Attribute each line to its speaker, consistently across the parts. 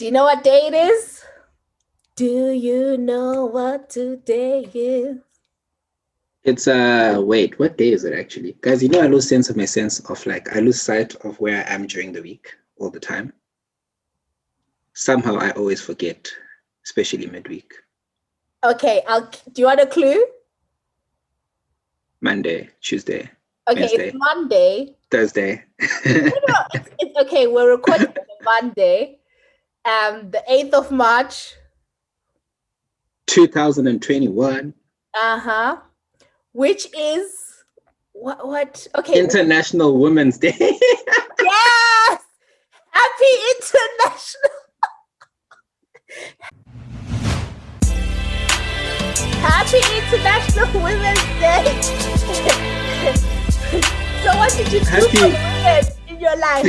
Speaker 1: Do you know what day it is? Do you know what today is?
Speaker 2: It's wait, what day is it actually? Guys, I lose I lose sight of where I am during the week all the time. Somehow I always forget, especially midweek.
Speaker 1: Okay, do you want a clue?
Speaker 2: Monday, Tuesday,
Speaker 1: Okay,
Speaker 2: Wednesday,
Speaker 1: it's Monday.
Speaker 2: Thursday.
Speaker 1: No, it's okay. We're recording on Monday, the 8th of March.
Speaker 2: 2021.
Speaker 1: Which is what? Okay.
Speaker 2: International Women's Day.
Speaker 1: Yes! Happy International. Happy International Women's Day. So what did you do for women in your life?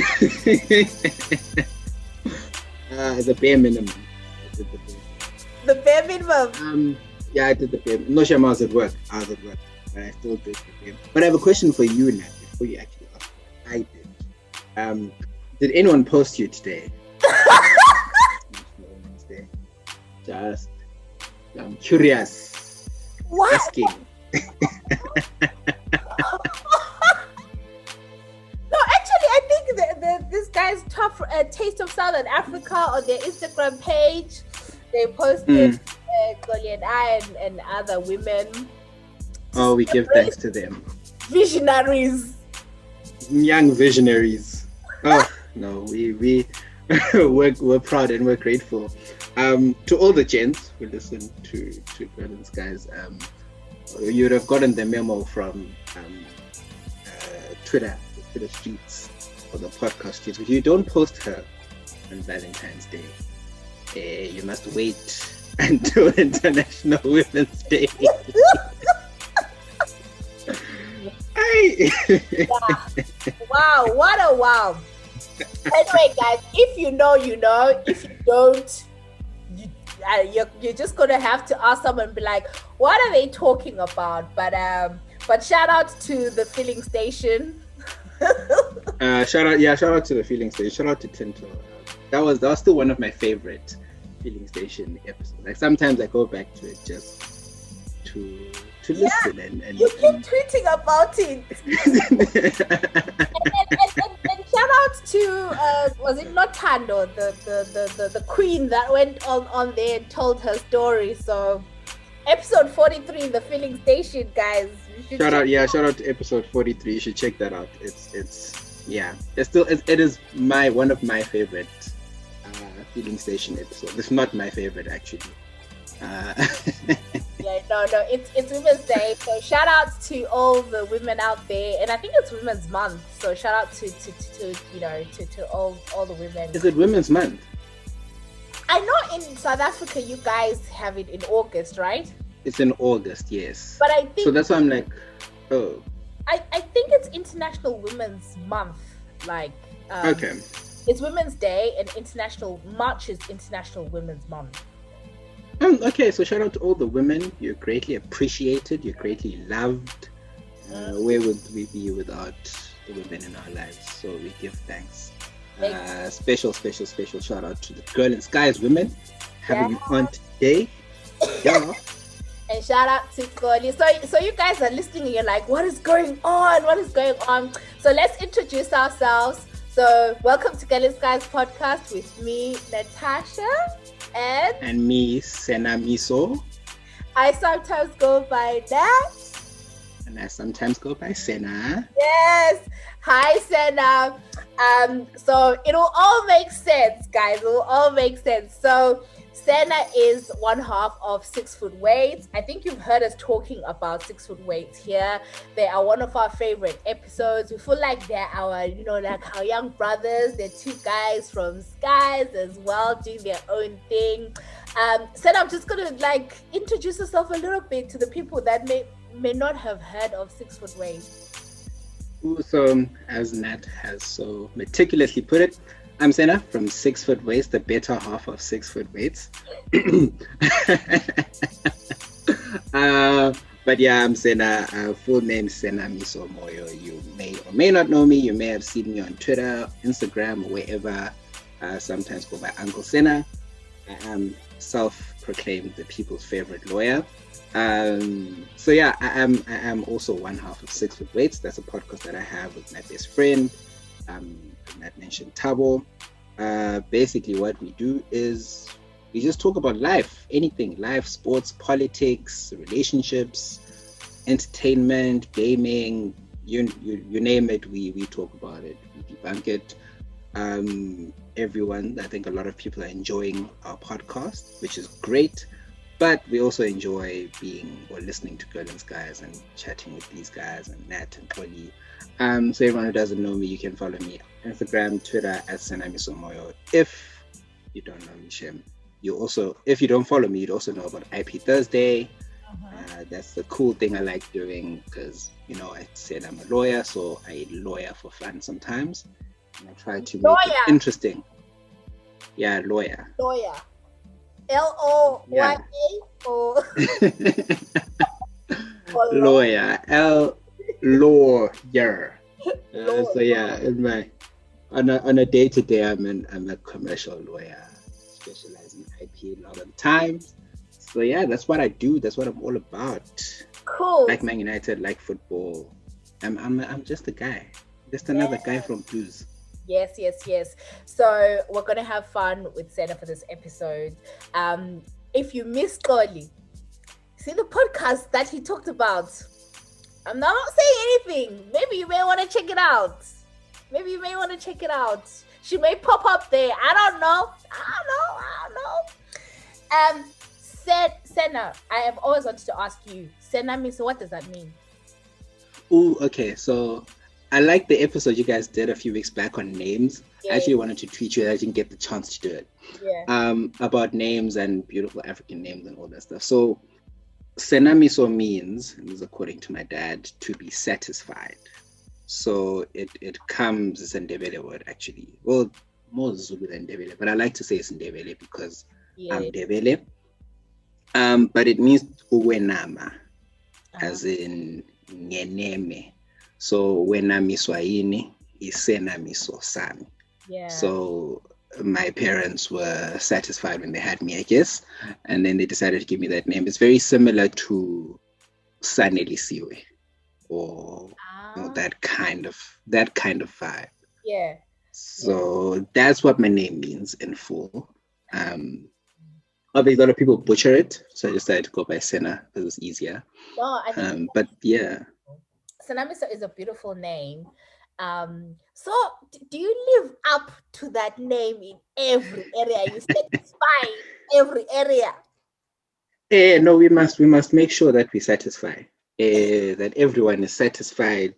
Speaker 2: The bare minimum.
Speaker 1: The bare minimum?
Speaker 2: Yeah, I did the bare minimum. No, Shama, I was at work, but I still did the bare. But I have a question for you, Nat, before you actually ask what I did. Did anyone post you today? Just, I'm curious.
Speaker 1: What?
Speaker 2: Asking.
Speaker 1: No, actually, I think this guy's top Taste of Southern Africa on their Instagram page. They posted Xolie and I and other women.
Speaker 2: Oh, we give thanks to them.
Speaker 1: Visionaries.
Speaker 2: Young visionaries. Oh, no, we're proud and we're grateful. To all the gents who listen to Girl and Skies, you would have gotten the memo from Twitter, the Twitter streets, or the podcast streets. If you don't post her on Valentine's Day, you must wait until International Women's Day.
Speaker 1: Wow, what a wow. Anyway, guys, if you know, you know. If you don't, you're just gonna have to ask someone and be like, what are they talking about? But shout out to the filling station.
Speaker 2: Shout out to the filling station. Shout out to Tinto. That was still one of my favorite filling station episodes. Like sometimes I go back to it just to listen and
Speaker 1: you keep tweeting about it. and shout out to was it not Tando, the queen that went on there and told her story. So episode 43, the filling station, guys.
Speaker 2: Shout out to episode 43. You should check that out. It is one of my favorite filling station episodes. It's not my favorite actually.
Speaker 1: It's Women's Day, so shout out to all the women out there, and I think it's Women's Month, so shout out to all the women.
Speaker 2: Is it Women's Month?
Speaker 1: I know in South Africa you guys have it in August, right?
Speaker 2: It's in August, yes.
Speaker 1: But I think
Speaker 2: so that's why I'm like, oh.
Speaker 1: I think it's International Women's Month,
Speaker 2: okay.
Speaker 1: It's Women's Day, and March is International Women's Month.
Speaker 2: Okay, so shout out to all the women. You're greatly appreciated. You're greatly loved. Where would we be without the women in our lives? So we give thanks. Special shout out to the Girl and Skies women having you on today. Yeah.
Speaker 1: And shout out to Xolie. So you guys are listening and you're like, what is going on? So let's introduce ourselves. So welcome to Girl and Skies podcast with me, Natasha.
Speaker 2: And me, Sena Miso.
Speaker 1: I sometimes go by that.
Speaker 2: And I sometimes go by Sena.
Speaker 1: Yes. Hi, Sena. So it'll all make sense, guys. It'll all make sense. So Sena is one half of 6 Foot Weights. I think you've heard us talking about 6 Foot Weights here. They are one of our favorite episodes. We feel like they're our young brothers. They're two guys from Skies as well, doing their own thing. Sena, I'm just gonna introduce yourself a little bit to the people that may not have heard of 6 Foot Weights.
Speaker 2: So, as Nat has so meticulously put it, I'm Sena from 6 Foot Weights, the better half of 6 Foot Weights. But yeah, I'm Sena. Full name Sena Miso Moyo. You may or may not know me. You may have seen me on Twitter, Instagram, or wherever. sometimes go by Uncle Sena. I am self-proclaimed the people's favorite lawyer. So yeah, I am also one half of 6 Foot Weights. That's a podcast that I have with my best friend, Matt mentioned Tabo. Basically what we do is we just talk about life, anything, life, sports, politics, relationships, entertainment, gaming, you name it, we talk about it, we debunk it. Everyone, I think a lot of people are enjoying our podcast, which is great, but we also enjoy being or listening to Girl Guys and chatting with these guys and Nat and Xolie. So everyone who doesn't know me, you can follow me on Instagram, Twitter at Senamisomoyo. If you don't know me, Shem, you also, if you don't follow me, you'd also know about IP Thursday. That's the cool thing I like doing because, you know, I said I'm a lawyer, so I lawyer for fun sometimes. And I try to make it interesting. Yeah, lawyer.
Speaker 1: Lawyer. L-O-Y-A or
Speaker 2: lawyer. Lawyer. So yeah, in my on a day-to-day, I'm a commercial lawyer, specializing in IP a lot of the times. So yeah, that's what I do. That's what I'm all about.
Speaker 1: Cool.
Speaker 2: Like Man United, like football. I'm just a guy, just another guy from Blues.
Speaker 1: Yes. So we're gonna have fun with Sena for this episode. If you missed Xolie, see the podcast that he talked about. I'm not saying anything. Maybe you may want to check it out. She may pop up there. I don't know. Sena, I have always wanted to ask you. Sena means, so what does that mean?
Speaker 2: Oh, okay. So I like the episode you guys did a few weeks back on names. I actually wanted to tweet you that I didn't get the chance to do it. About names and beautiful African names and all that stuff. So Senamiso means, and this is according to my dad, to be satisfied. So it comes, it's a Ndebele word actually. Well, more Zulu than Ndebele, but I like to say it's Ndebele because I'm Ndebele. But it means uwenama, as in ngeneme. So wenamiswaini is Senamiso sami. So my parents were satisfied when they had me, I guess, and then they decided to give me that name. It's very similar to Sanelisiwe, or you know, that kind of vibe.
Speaker 1: Yeah.
Speaker 2: So that's what my name means in full. Obviously, a lot of people butcher it, so I decided to go by Sena because it's easier.
Speaker 1: No, I think
Speaker 2: but yeah,
Speaker 1: Senamiso is a beautiful name. So do you live up to that name in every area? You satisfy every area?
Speaker 2: No, we must make sure that we satisfy, that everyone is satisfied.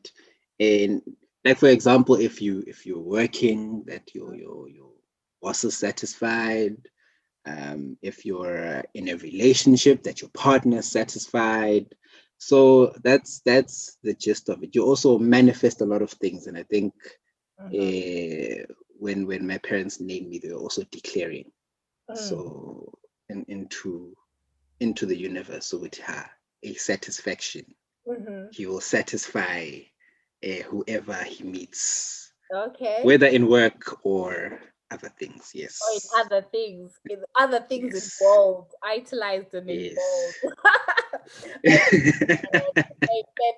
Speaker 2: And like, for example, if you're working, that your boss is satisfied. If you're in a relationship, that your partner is satisfied. So that's the gist of it. You also manifest a lot of things, and I think when my parents named me, they were also declaring. So into the universe, so with her a satisfaction. He will satisfy whoever he meets.
Speaker 1: Okay.
Speaker 2: Whether in work or other things, yes.
Speaker 1: Oh, in other things yes. In bold, itemized and in bold.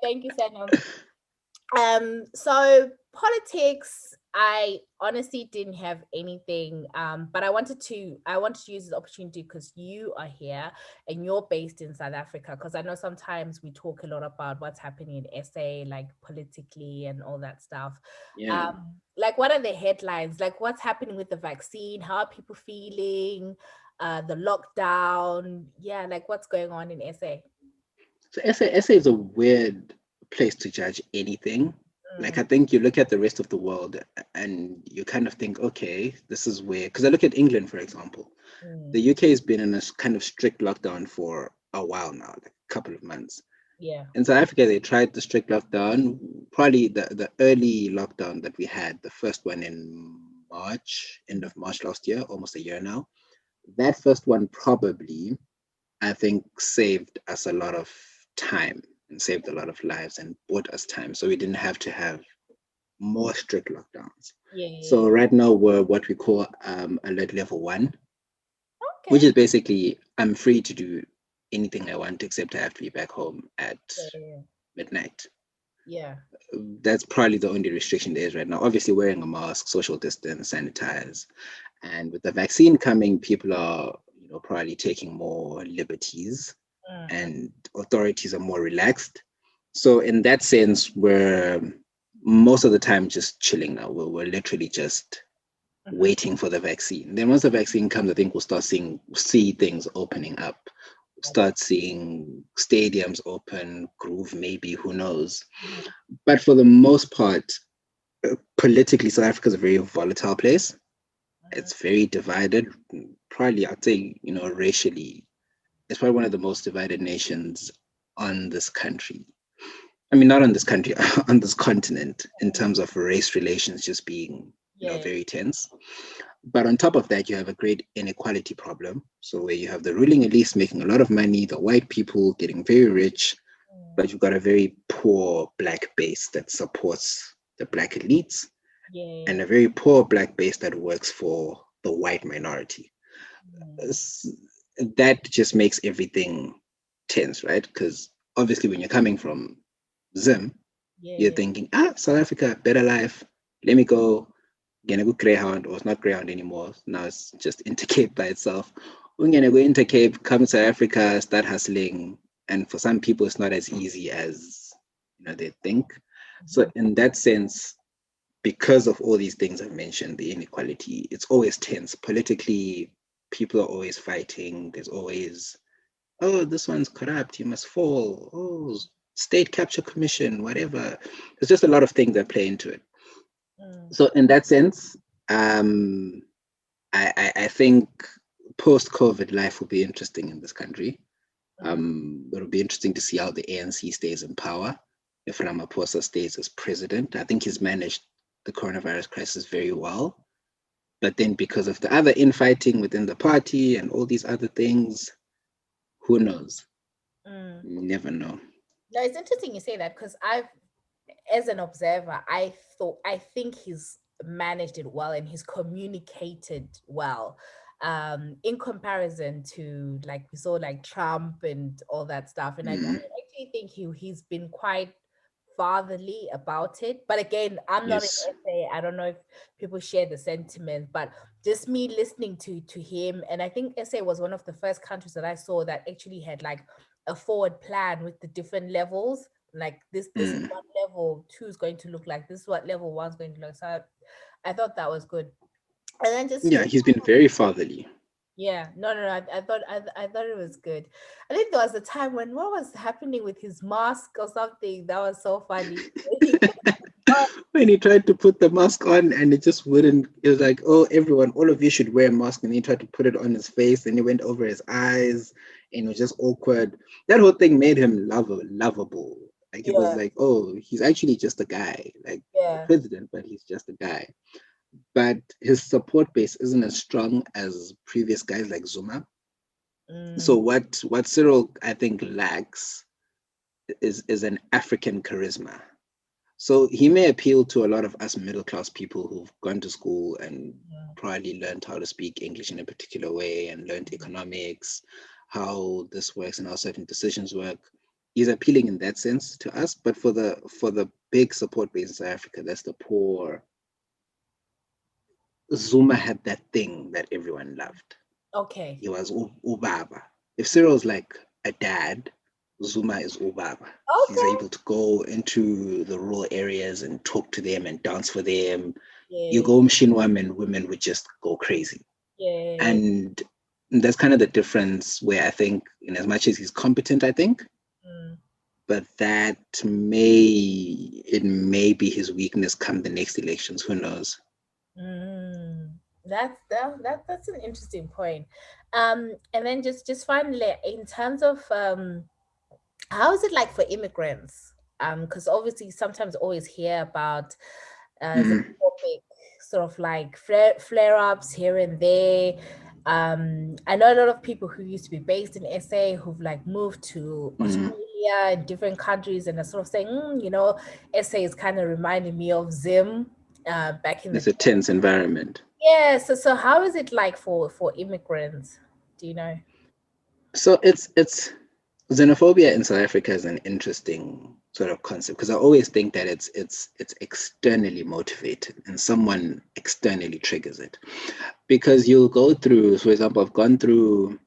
Speaker 1: Thank you, Sena. So politics, I honestly didn't have anything, but I wanted to use this opportunity because you are here and you're based in South Africa, because I know sometimes we talk a lot about what's happening in SA, like politically and all that stuff.
Speaker 2: Yeah.
Speaker 1: Like, what are the headlines? Like, what's happening with the vaccine? How are people feeling? The lockdown? Yeah, like, what's going on in SA?
Speaker 2: So SA is a weird place to judge anything. Like, I think you look at the rest of the world and you kind of think, okay, this is where, because I look at England, for example. The UK has been in a kind of strict lockdown for a while now, like a couple of months.
Speaker 1: Yeah.
Speaker 2: In South Africa, they tried the strict lockdown, probably the early lockdown that we had, the first one in March, end of March last year, almost a year now. That first one probably, I think, saved us a lot of time and saved a lot of lives and bought us time. So we didn't have to have more strict lockdowns. So
Speaker 1: Yeah.
Speaker 2: right now we're what we call alert level 1, which
Speaker 1: Okay.
Speaker 2: is basically I'm free to do anything I want except I have to be back home at
Speaker 1: Yeah.
Speaker 2: midnight.
Speaker 1: Yeah.
Speaker 2: That's probably the only restriction there is right now. Obviously, wearing a mask, social distance, sanitize, and with the vaccine coming, people are probably taking more liberties,
Speaker 1: Mm-hmm.
Speaker 2: and authorities are more relaxed. So in that sense, we're most of the time just chilling now. We're literally just
Speaker 1: Mm-hmm.
Speaker 2: waiting for the vaccine. Then once the vaccine comes, I think we'll see things opening up. Start seeing stadiums open, groove maybe, who knows.
Speaker 1: Mm-hmm.
Speaker 2: But for the most part, politically, South Africa is a very volatile place. It's very divided. Probably, I'd say, racially, it's probably one of the most divided nations on this country. I mean, not on this country, on this continent, in
Speaker 1: Mm-hmm.
Speaker 2: terms of race relations just being,
Speaker 1: Yeah.
Speaker 2: very tense. But on top of that, you have a great inequality problem. So where you have the ruling elites making a lot of money, the white people getting very rich, but you've got a very poor black base that supports the black elites and
Speaker 1: Yeah.
Speaker 2: a very poor black base that works for the white minority.
Speaker 1: Mm.
Speaker 2: S- That just makes everything tense, right? Because obviously, when you're coming from Zim, you're
Speaker 1: Yeah.
Speaker 2: thinking, South Africa, better life. Let me go get a good Greyhound, or it's not Greyhound anymore. Now it's just Intercape by itself. We're gonna go Intercape, come to South Africa, start hustling. And for some people, it's not as easy as they think. So
Speaker 1: Mhm.
Speaker 2: in that sense, because of all these things I've mentioned, the inequality, it's always tense. Politically, people are always fighting. There's always, oh, this one's corrupt, you must fall. Oh, state capture commission, whatever. There's just a lot of things that play into it.
Speaker 1: Mm.
Speaker 2: So in that sense, um, I think post-COVID life will be interesting in this country.
Speaker 1: Mhm.
Speaker 2: It'll be interesting to see how the ANC stays in power. If Ramaphosa stays as president, I think he's managed the coronavirus crisis very well. But then because of the other infighting within the party and all these other things, who knows?
Speaker 1: Mm.
Speaker 2: You never know.
Speaker 1: No, it's interesting you say that because as an observer, I think he's managed it well and he's communicated well. In comparison to like we saw like Trump and all that stuff. And I
Speaker 2: Mm,
Speaker 1: actually think he's been quite fatherly about it. But again, I'm not an
Speaker 2: yes.
Speaker 1: essay. I don't know if people share the sentiment, but just me listening to him, and I think SA was one of the first countries that I saw that actually had like a forward plan with the different levels. Like this is
Speaker 2: Mm.
Speaker 1: what level two is going to look like. This is what level one's going to look. So I thought that was good. And then
Speaker 2: Yeah,
Speaker 1: just
Speaker 2: he's been very fatherly.
Speaker 1: yeah, no. I thought it was good. I think there was a time when what was happening with his mask or something that was so funny.
Speaker 2: When he tried to put the mask on and it just wouldn't, it was like, oh, everyone, all of you should wear a mask. And he tried to put it on his face and it went over his eyes and it was just awkward. That whole thing made him lovable. Like it was
Speaker 1: Yeah,
Speaker 2: like, oh, he's actually just a guy, like the
Speaker 1: yeah.
Speaker 2: president, but he's just a guy. But his support base isn't as strong as previous guys like Zuma. So
Speaker 1: Mm,
Speaker 2: what Cyril I think lacks is an African charisma. So he may appeal to a lot of us middle class people who've gone to school and
Speaker 1: yeah.
Speaker 2: probably learned how to speak English in a particular way and learned economics, how this works and how certain decisions work. He's appealing in that sense to us, but for the big support base in South Africa, that's the poor. Zuma had that thing that everyone loved.
Speaker 1: Okay.
Speaker 2: He was Ubaba. If Cyril's like a dad, Zuma is Ubaba. He's
Speaker 1: Okay.
Speaker 2: able to go into the rural areas and talk to them and dance for them. You
Speaker 1: Yeah,
Speaker 2: go Mshinwam and women would just go crazy.
Speaker 1: yeah.
Speaker 2: And that's kind of the difference where I think, in as much as he's competent, I think,
Speaker 1: Mm,
Speaker 2: but it may be his weakness come the next elections. Who knows?
Speaker 1: mm. That's an interesting point. And then just finally, in terms of how is it like for immigrants? Because obviously sometimes always hear about
Speaker 2: Mm,
Speaker 1: xenophobic sort of like flare ups here and there. I know a lot of people who used to be based in SA who've like moved to Australia and different countries, and are sort of saying, SA is kind of reminding me of Zim back in the
Speaker 2: It's a
Speaker 1: day.
Speaker 2: tense environment.
Speaker 1: Yeah. So how is it like for immigrants? Do you know?
Speaker 2: So it's xenophobia in South Africa is an interesting sort of concept, because I always think that it's externally motivated and someone externally triggers it. Because you'll go through, for example, I've gone through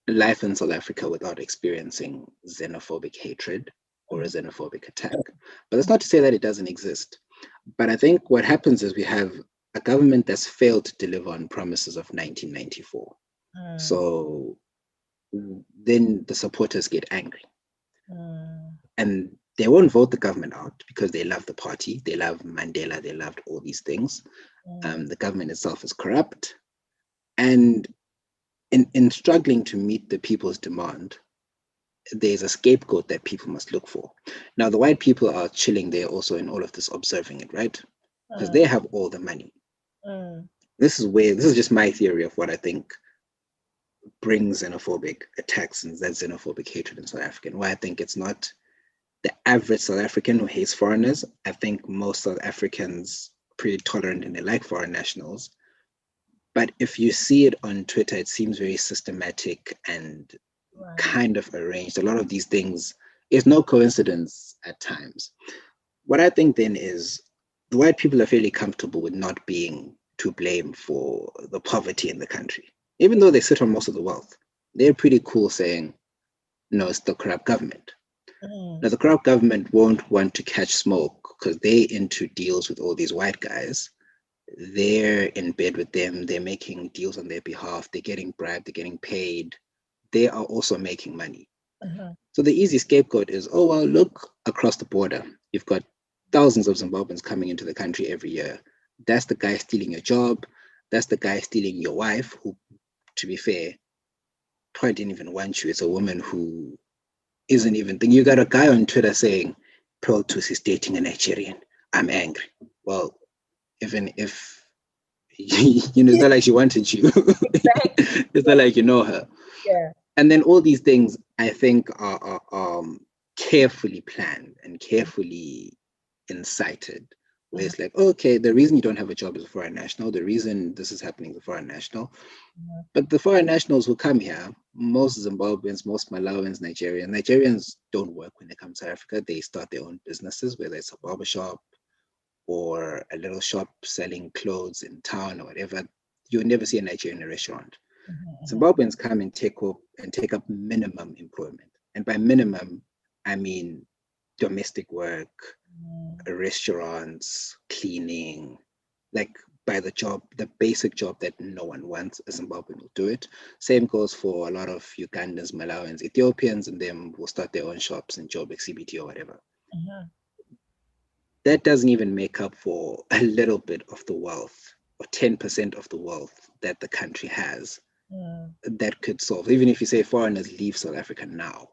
Speaker 2: life in South Africa without experiencing xenophobic hatred or a xenophobic attack. But that's not to say that it doesn't exist. But I think what happens is we have a government that's failed to deliver on promises of 1994. So then the supporters get angry. And they won't vote the government out because they love the party, they love Mandela, they loved all these things. The government itself is corrupt. And in struggling to meet the people's demand, there's a scapegoat that people must look for. Now, the white people are chilling there also in all of this, observing it, right? Because they have all the money. This is just my theory of what I think brings xenophobic attacks and that xenophobic hatred in South Africa. And why I think it's not the average South African who hates foreigners. I think most South Africans are pretty tolerant and they like foreign nationals. But if you see it on Twitter, it seems very systematic and kind of arranged. A lot of these things, it's no coincidence at times. What I think then is the white people are fairly comfortable with not being to blame for the poverty in the country. Even though they sit on most of the wealth, they're pretty cool saying, no, it's the corrupt government. Now, the corrupt government won't want to catch smoke because they're into deals with all these white guys. They're in bed with them. They're making deals on their behalf. They're getting bribed. They're getting paid. They are also making money. So the easy scapegoat is, oh, well, look across the border. You've got thousands of Zimbabweans coming into the country every year. That's the guy stealing your job. That's the guy stealing your wife, who, to be fair, probably didn't even want you. It's a woman who isn't even thinking. You got a guy on Twitter saying, Pearl Tuss is dating a Nigerian. I'm angry. Well, even if, it's not like she wanted you. It's not like you know her.
Speaker 1: Yeah.
Speaker 2: And then all these things, I think, are carefully planned and carefully incited, where it's like, okay, the reason you don't have a job is a foreign national. The reason this is happening is a foreign national. But the foreign nationals who come here, most Zimbabweans, most Malawians, Nigerians don't work when they come to Africa. They start their own businesses, whether it's a barbershop or a little shop selling clothes in town or whatever. You'll never see a Nigerian in a restaurant. Zimbabweans come and take up minimum employment. And by minimum, I mean domestic work, restaurants, cleaning, like by the basic job that no one wants, a Zimbabwean will do it. Same goes for a lot of Ugandans, Malawians, Ethiopians, and them will start their own shops in Joburg, CBT or whatever. That doesn't even make up for a little bit of the wealth, or 10% of the wealth that the country has. That could solve. Even if you say foreigners leave South Africa now,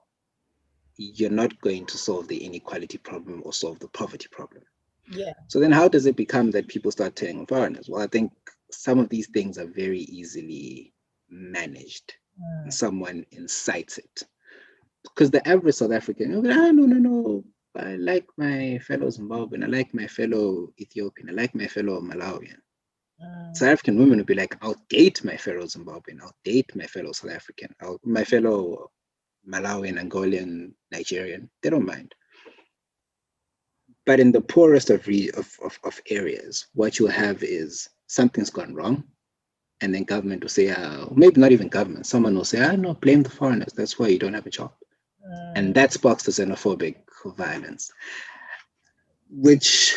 Speaker 2: you're not going to solve the inequality problem or solve the poverty problem.
Speaker 1: Yeah.
Speaker 2: So then how does it become that people start turning on foreigners? Well, I think some of these things are very easily managed. And someone incites it. Because the average South African, no, I like my fellow Zimbabwean, I like my fellow Ethiopian, I like my fellow Malawian. South African women would be like, I'll date my fellow Zimbabwean, I'll date my fellow South African, my fellow Malawian, Angolan, Nigerian. They don't mind. But in the poorest of areas, what you'll have is something's gone wrong. And then government will say, maybe not even government, someone will say, no, blame the foreigners. That's why you don't have a job. And that sparks the xenophobic violence, which,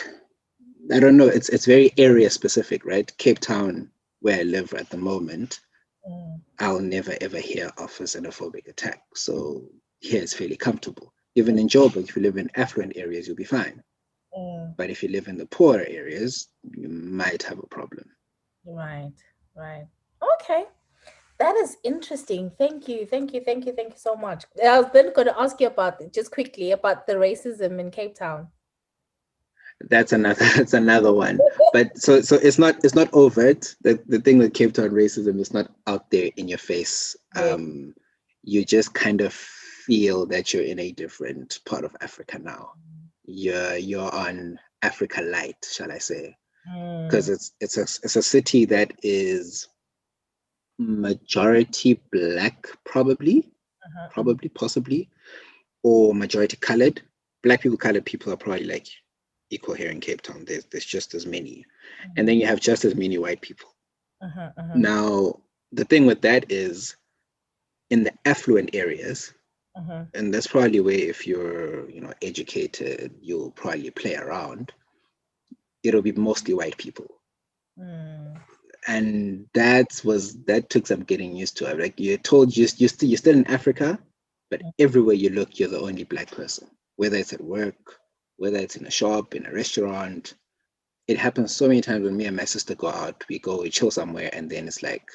Speaker 2: I don't know, it's very area specific, right? Cape Town, where I live at the moment, I'll never ever hear of a xenophobic attack. So here it's fairly comfortable. Even in Joburg, if you live in affluent areas, you'll be fine. But if you live in the poorer areas, you might have a problem.
Speaker 1: Right. Okay. That is interesting. Thank you so much. I was then going to ask you about, just quickly, about the racism in Cape Town.
Speaker 2: That's another that's another one. But so it's not overt. The thing with Cape Town racism is not out there in your face.
Speaker 1: Yeah.
Speaker 2: You just kind of feel that you're in a different part of Africa now. You're on Africa Light, shall I say? Because it's a city that is majority black, probably, possibly, or majority colored. Black people, colored people are probably like equal here in Cape Town. There's just as many, and then you have just as many white people. Now, the thing with that is, in the affluent areas, and that's probably where, if you're educated, you'll probably play around. It'll be mostly white people. And that took some getting used to. Like, you're told you're still in Africa, but everywhere you look, you're the only black person. Whether it's at work, whether it's in a shop, in a restaurant. It happens so many times when me and my sister go out. We chill somewhere, and then it's like,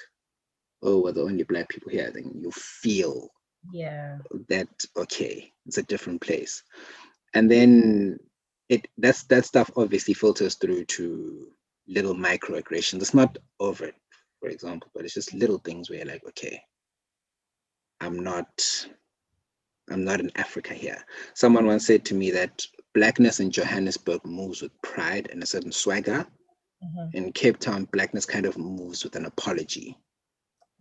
Speaker 2: oh, we're the only black people here. Then you feel that, okay, it's a different place. And then that stuff obviously filters through to little microaggressions. It's not overt, for example, but it's just little things where you're like, okay, I'm not in Africa here. Someone once said to me that blackness in Johannesburg moves with pride and a certain swagger. In Cape Town, blackness kind of moves with an apology.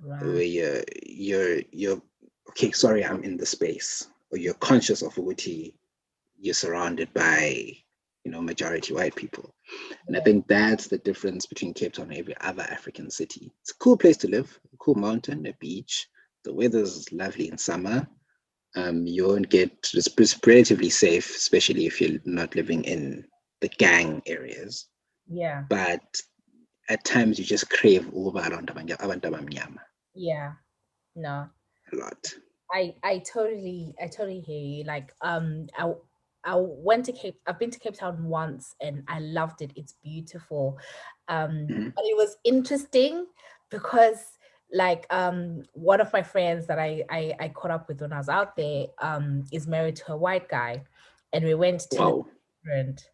Speaker 1: Right.
Speaker 2: Where you're okay, sorry, I'm in the space, or you're conscious of what you're surrounded by, majority white people. And I think that's the difference between Cape Town and every other African city. It's a cool place to live, a cool mountain, a beach. The weather's lovely in summer. You won't it's relatively safe, especially if you're not living in the gang areas.
Speaker 1: Yeah.
Speaker 2: But at times you just crave abantu abamnyama.
Speaker 1: Yeah. No.
Speaker 2: A lot.
Speaker 1: I totally hear you. Like, I've been to Cape Town once and I loved it. It's beautiful. But it was interesting because, like, one of my friends that I caught up with when I was out there is married to a white guy, and we went to the restaurant,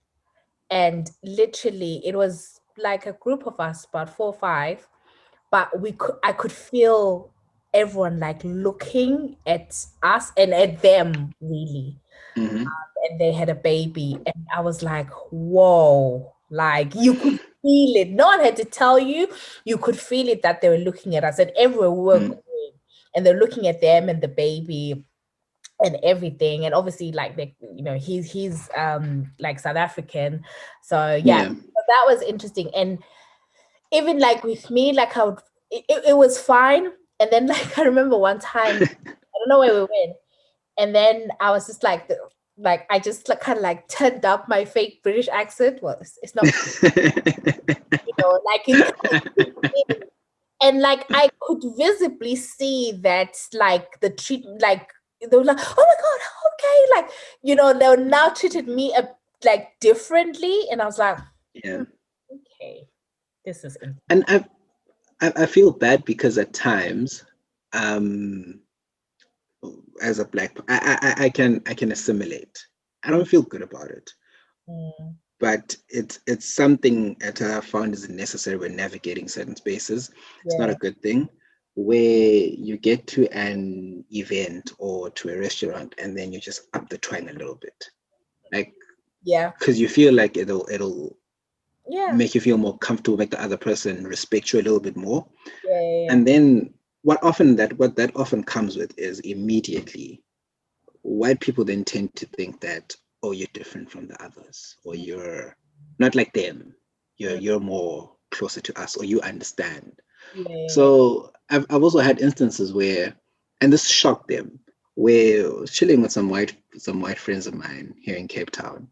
Speaker 1: and literally it was like a group of us, about 4 or 5, but I could feel everyone like looking at us and at them, really. And they had a baby, and I was like, whoa, like, you could feel it. No one had to tell you. You could feel it that they were looking at us, and everywhere we were going, and they're looking at them and the baby and everything. And obviously, like, he's like South African, so yeah. So that was interesting. And even like with me, like, it was fine. And then, like, I remember one time, I don't know where we went, and then I was just like I just like kind of like turned up my fake British accent. Well, it's not, like it, and like I could visibly see that, like, the treatment, like, they were like, oh my god, okay, like, they now treated me like differently, and I was like, okay, this is interesting.
Speaker 2: And I feel bad because at times, as a black, I can assimilate. I don't feel good about it, but it's something that I found is necessary when navigating certain spaces. It's not a good thing where you get to an event or to a restaurant and then you just up the twang a little bit, like, because you feel like it'll make you feel more comfortable, make the other person respect you a little bit more. And then what that often comes with is, immediately white people then tend to think that, oh, you're different from the others, or you're not like them, you're more closer to us, or you understand. So I've also had instances where, and this shocked them, where I was chilling with some white friends of mine here in Cape Town,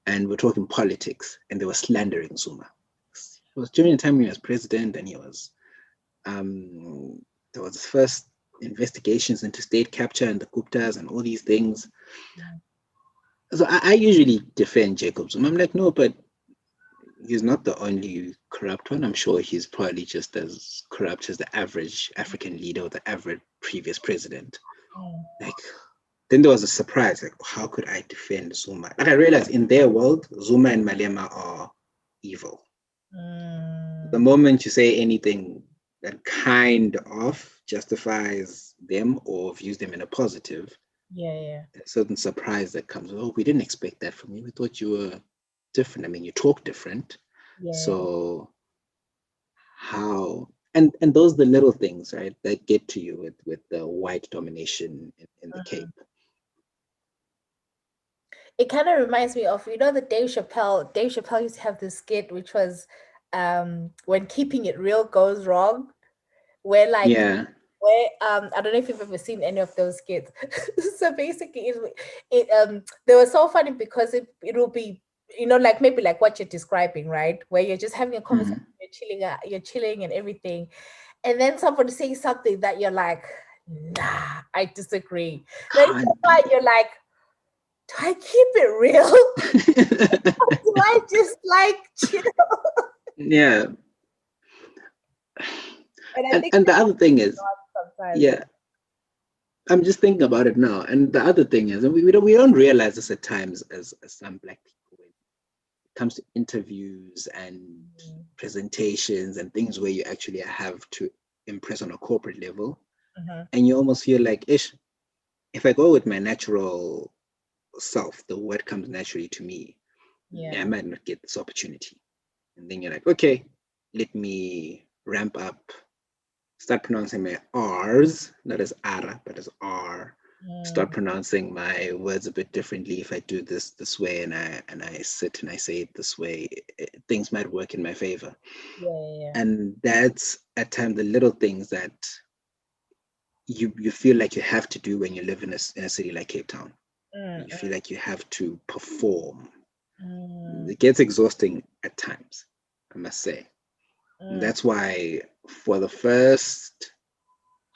Speaker 2: and we're talking politics, and they were slandering Zuma. It was during the time he was president, and he was there was first investigations into state capture and the Guptas and all these things. So I usually defend Jacob Zuma. I'm like, no, but he's not the only corrupt one. I'm sure he's probably just as corrupt as the average African leader or the average previous president. Like, then there was a surprise, like, how could I defend Zuma? Like, I realized in their world, Zuma and Malema are evil. The moment you say anything that kind of justifies them or views them in a positive, a certain surprise that comes. Oh, we didn't expect that from you. We thought you were different. I mean, you talk different. So how? And those are the little things, right, that get to you with the white domination in the Cape.
Speaker 1: It kind of reminds me of, the Dave Chappelle used to have this skit, which was when keeping it real goes wrong, where like where I don't know if you've ever seen any of those skits. So basically they were so funny because it will be, like maybe like what you're describing, right, where you're just having a conversation, you're chilling and everything, and then somebody says something that you're like, nah, I disagree. Then you're like, do I keep it real? Do I just like chill?
Speaker 2: Yeah. And the other thing is, I'm just thinking about it now. And the other thing is, and we don't realize this at times as some Black people, when it comes to interviews and presentations and things where you actually have to impress on a corporate level, and you almost feel like, ish, if I go with my natural self, the word comes naturally to me, I might not get this opportunity. And then you're like, okay, let me ramp up, start pronouncing my R's, not as ara, but as R. Start pronouncing my words a bit differently. If I do this way and I sit and I say it this way, things might work in my favor. And that's at times the little things that you feel like you have to do when you live in a city like Cape Town. You feel like you have to perform. It gets exhausting at times, I must say. And that's why for the first,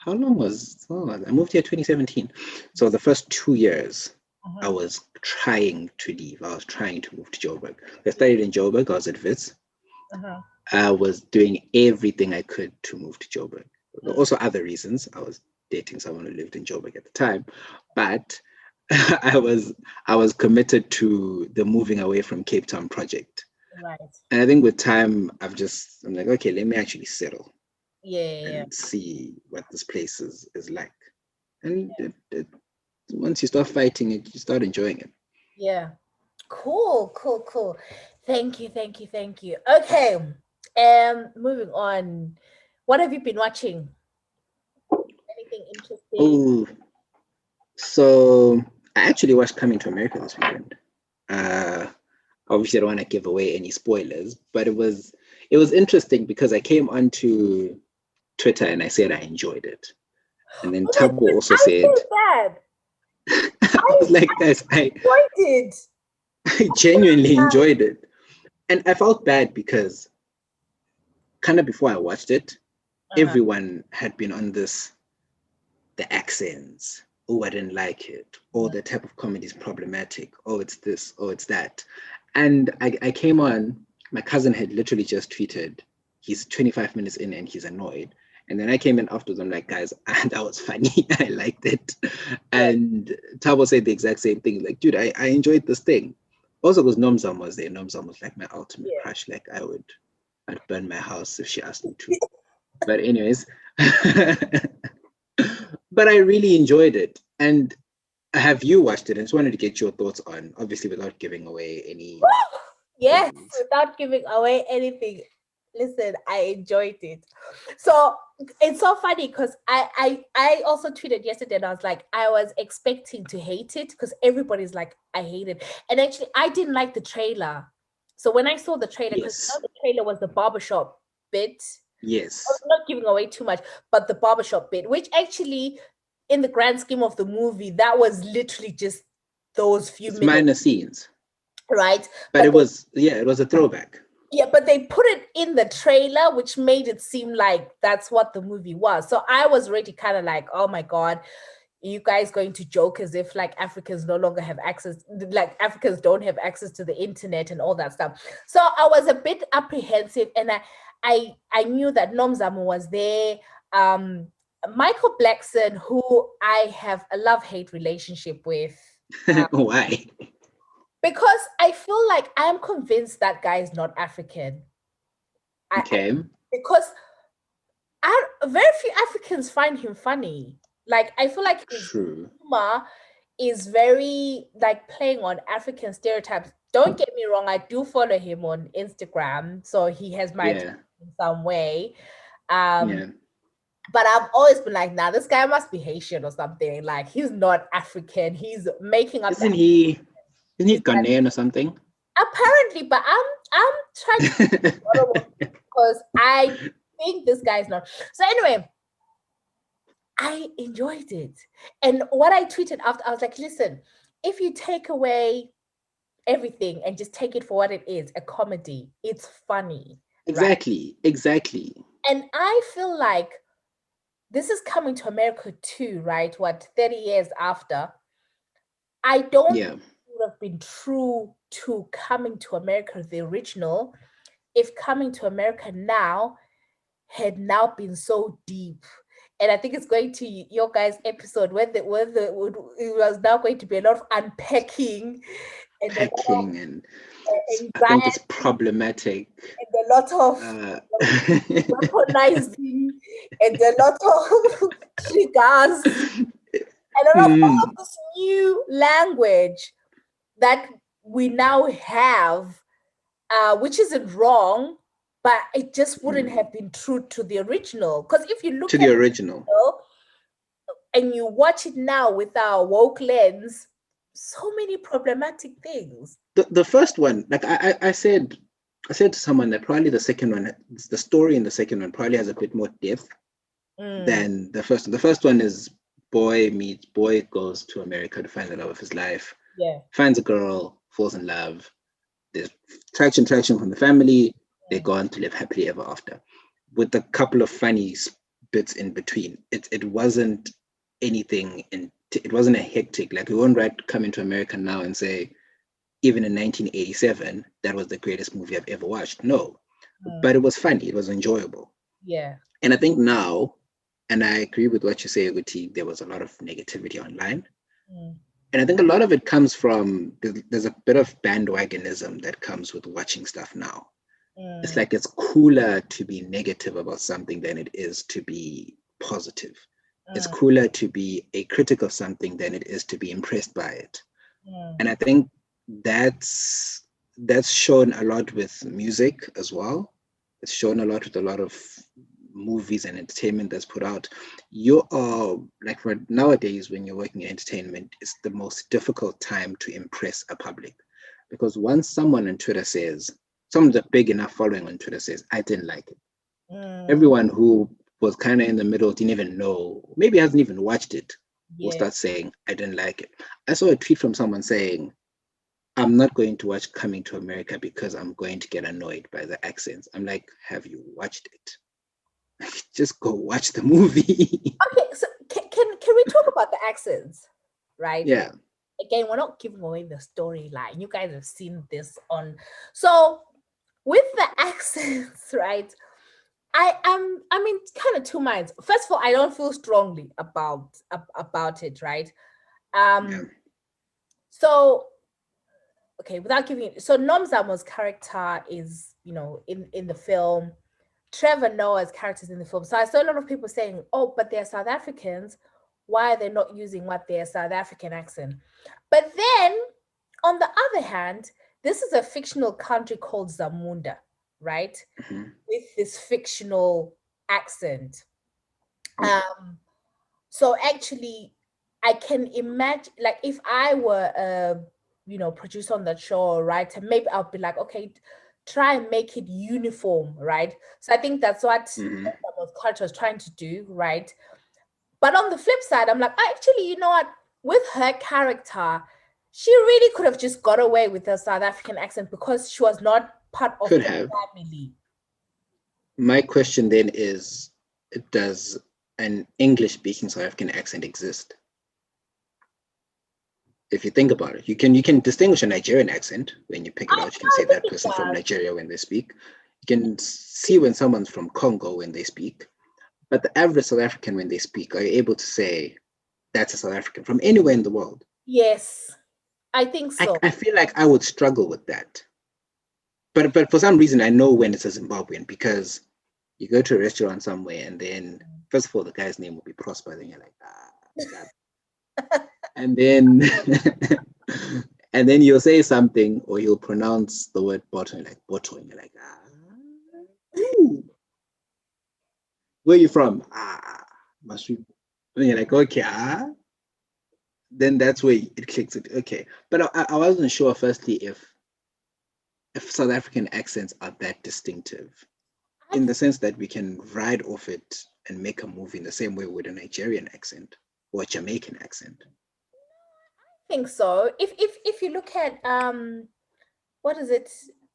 Speaker 2: I moved here 2017. So the first 2 years, I was trying to leave. I was trying to move to Joburg. I studied in Joburg. I was at Wits. I was doing everything I could to move to Joburg. There were also other reasons. I was dating someone who lived in Joburg at the time, but I was committed to the moving away from Cape Town project. And I think with time, I'm like, okay, let me actually settle. And see what this place is like. And once you start fighting it, you start enjoying it.
Speaker 1: Yeah. Cool. Thank you. Okay. Moving on. What have you been watching? Anything interesting?
Speaker 2: Oh, so I actually watched Coming to America this weekend. Obviously, I don't want to give away any spoilers, but it was interesting because I came onto Twitter and I said I enjoyed it, and then Tabo also said
Speaker 1: that.
Speaker 2: I was like, guys, I
Speaker 1: enjoyed it.
Speaker 2: I genuinely enjoyed it, and I felt bad because kind of before I watched it, everyone had been on this, the accents. Oh, I didn't like it. Oh, the type of comedy is problematic. Oh, it's this. Oh, it's that. And I came on, my cousin had literally just tweeted, he's 25 minutes in and he's annoyed. And then I came in afterwards, I'm like, guys, that was funny. I liked it. And Tabo said the exact same thing. Like, dude, I enjoyed this thing. Also, because Nomzam was there. Nomzam was like my ultimate crush. Like, I'd burn my house if she asked me to. But anyways, but I really enjoyed it. And have you watched it? I just wanted to get your thoughts on, obviously, without giving away any.
Speaker 1: Yes, without giving away anything. Listen, I enjoyed it. So it's so funny because I also tweeted yesterday and I was like, I was expecting to hate it because everybody's like, I hate it. And actually, I didn't like the trailer. So when I saw the trailer, because the trailer was the barbershop bit.
Speaker 2: Yes.
Speaker 1: I was not giving away too much, but the barbershop bit, which actually, in the grand scheme of the movie, that was literally just those few minutes.
Speaker 2: Minor scenes.
Speaker 1: Right?
Speaker 2: But it was a throwback.
Speaker 1: Yeah, but they put it in the trailer, which made it seem like that's what the movie was. So I was already kind of like, oh my God, you guys going to joke as if like Africans no longer have access, like Africans don't have access to the internet and all that stuff. So I was a bit apprehensive, and I knew that Nomzamo was there. Michael Blackson, who I have a love-hate relationship with.
Speaker 2: Why?
Speaker 1: Because I feel like I am convinced that guy is not African.
Speaker 2: Okay.
Speaker 1: Because very few Africans find him funny. Like, I feel like his humor is very like playing on African stereotypes. Don't get me wrong, I do follow him on Instagram, so he has my attention in some way. But I've always been like, nah, this guy must be Haitian or something. Like, he's not African. He's making up.
Speaker 2: Isn't he Ghanaian or something?
Speaker 1: Apparently, but I'm trying to because I think this guy is not. So anyway, I enjoyed it. And what I tweeted after, I was like, listen, if you take away everything and just take it for what it is, a comedy, it's funny.
Speaker 2: Exactly.
Speaker 1: Right?
Speaker 2: Exactly.
Speaker 1: And I feel like this is coming to America too, right? 30 years after. I don't think it would have been true to Coming to America, the original, if Coming to America now had now been so deep. And I think it's going to your guys' episode where it was now going to be a lot of unpacking and
Speaker 2: I think it's problematic.
Speaker 1: And a lot of weaponizing and a lot of triggers and a lot of this new language that we now have, which isn't wrong, but it just wouldn't have been true to the original. Because if you look
Speaker 2: at the original
Speaker 1: and you watch it now with our woke lens, so many problematic things.
Speaker 2: The first one, like I said to someone that probably the second one, the story in the second one probably has a bit more depth than the first one. The first one is boy goes to America to find the love of his life. Finds a girl, falls in love. There's traction from the family. They go on to live happily ever after, with a couple of funny bits in between. It wasn't anything, it wasn't a hectic, like we won't write Coming to America now and say, even in 1987, that was the greatest movie I've ever watched. No, but it was funny. It was enjoyable.
Speaker 1: Yeah.
Speaker 2: And I think now, and I agree with what you say, Uguti, there was a lot of negativity online. And I think a lot of it comes from, there's a bit of bandwagonism that comes with watching stuff now. It's like it's cooler to be negative about something than it is to be positive. It's cooler to be a critic of something than it is to be impressed by it. And I think that's shown a lot with music as well. It's shown a lot with a lot of movies and entertainment that's put out. You are like, for nowadays when you're working in entertainment, it's the most difficult time to impress a public, because once someone on Twitter says, someone's a big enough following on Twitter says, I didn't like it, everyone who was kind of in the middle, didn't even know, maybe hasn't even watched it, will start saying, I didn't like it. I saw a tweet from someone saying, I'm not going to watch Coming to America because I'm going to get annoyed by the accents. I'm like, have you watched it? Just go watch the movie.
Speaker 1: Okay, so can we talk about the accents, right?
Speaker 2: Yeah.
Speaker 1: Again, we're not giving away the storyline. You guys have seen this on. So with the accents, right? I'm in kind of two minds. First of all, I don't feel strongly about it, right? So okay, without giving it, so Nomzamo's character is, in the film. Trevor Noah's characters in the film. So I saw a lot of people saying, oh, but they're South Africans. Why are they not using their South African accent? But then, on the other hand, this is a fictional country called Zamunda, right? With this fictional accent. So actually, I can imagine, like, if I were a, producer on that show or writer, maybe I'll be like, okay, try and make it uniform, right? So I think that's what character was trying to do, right? But on the flip side, I'm like, actually, you know what? With her character, she really could have just got away with her South African accent because she was not part of the family.
Speaker 2: My question then is, does an English-speaking South African accent exist? If you think about it, you can distinguish a Nigerian accent when you pick it out. You can say that person from Nigeria when they speak. You can see when someone's from Congo when they speak. But the average South African, when they speak, are able to say that's a South African from anywhere in the world.
Speaker 1: Yes, I think so.
Speaker 2: I feel like I would struggle with that. But for some reason, I know when it's a Zimbabwean, because you go to a restaurant somewhere and then, first of all, the guy's name will be Prosper. Then you're like, God. And then, and then you'll say something, or you'll pronounce the word bottom, like bottom, and you're like, ooh. Where are you from? Must we? And you're like, okay, then that's where it clicks. Okay, but I wasn't sure, firstly, if South African accents are that distinctive, in the sense that we can ride off it and make a movie in the same way with a Nigerian accent or a Jamaican accent.
Speaker 1: I think so. If you look at what is it?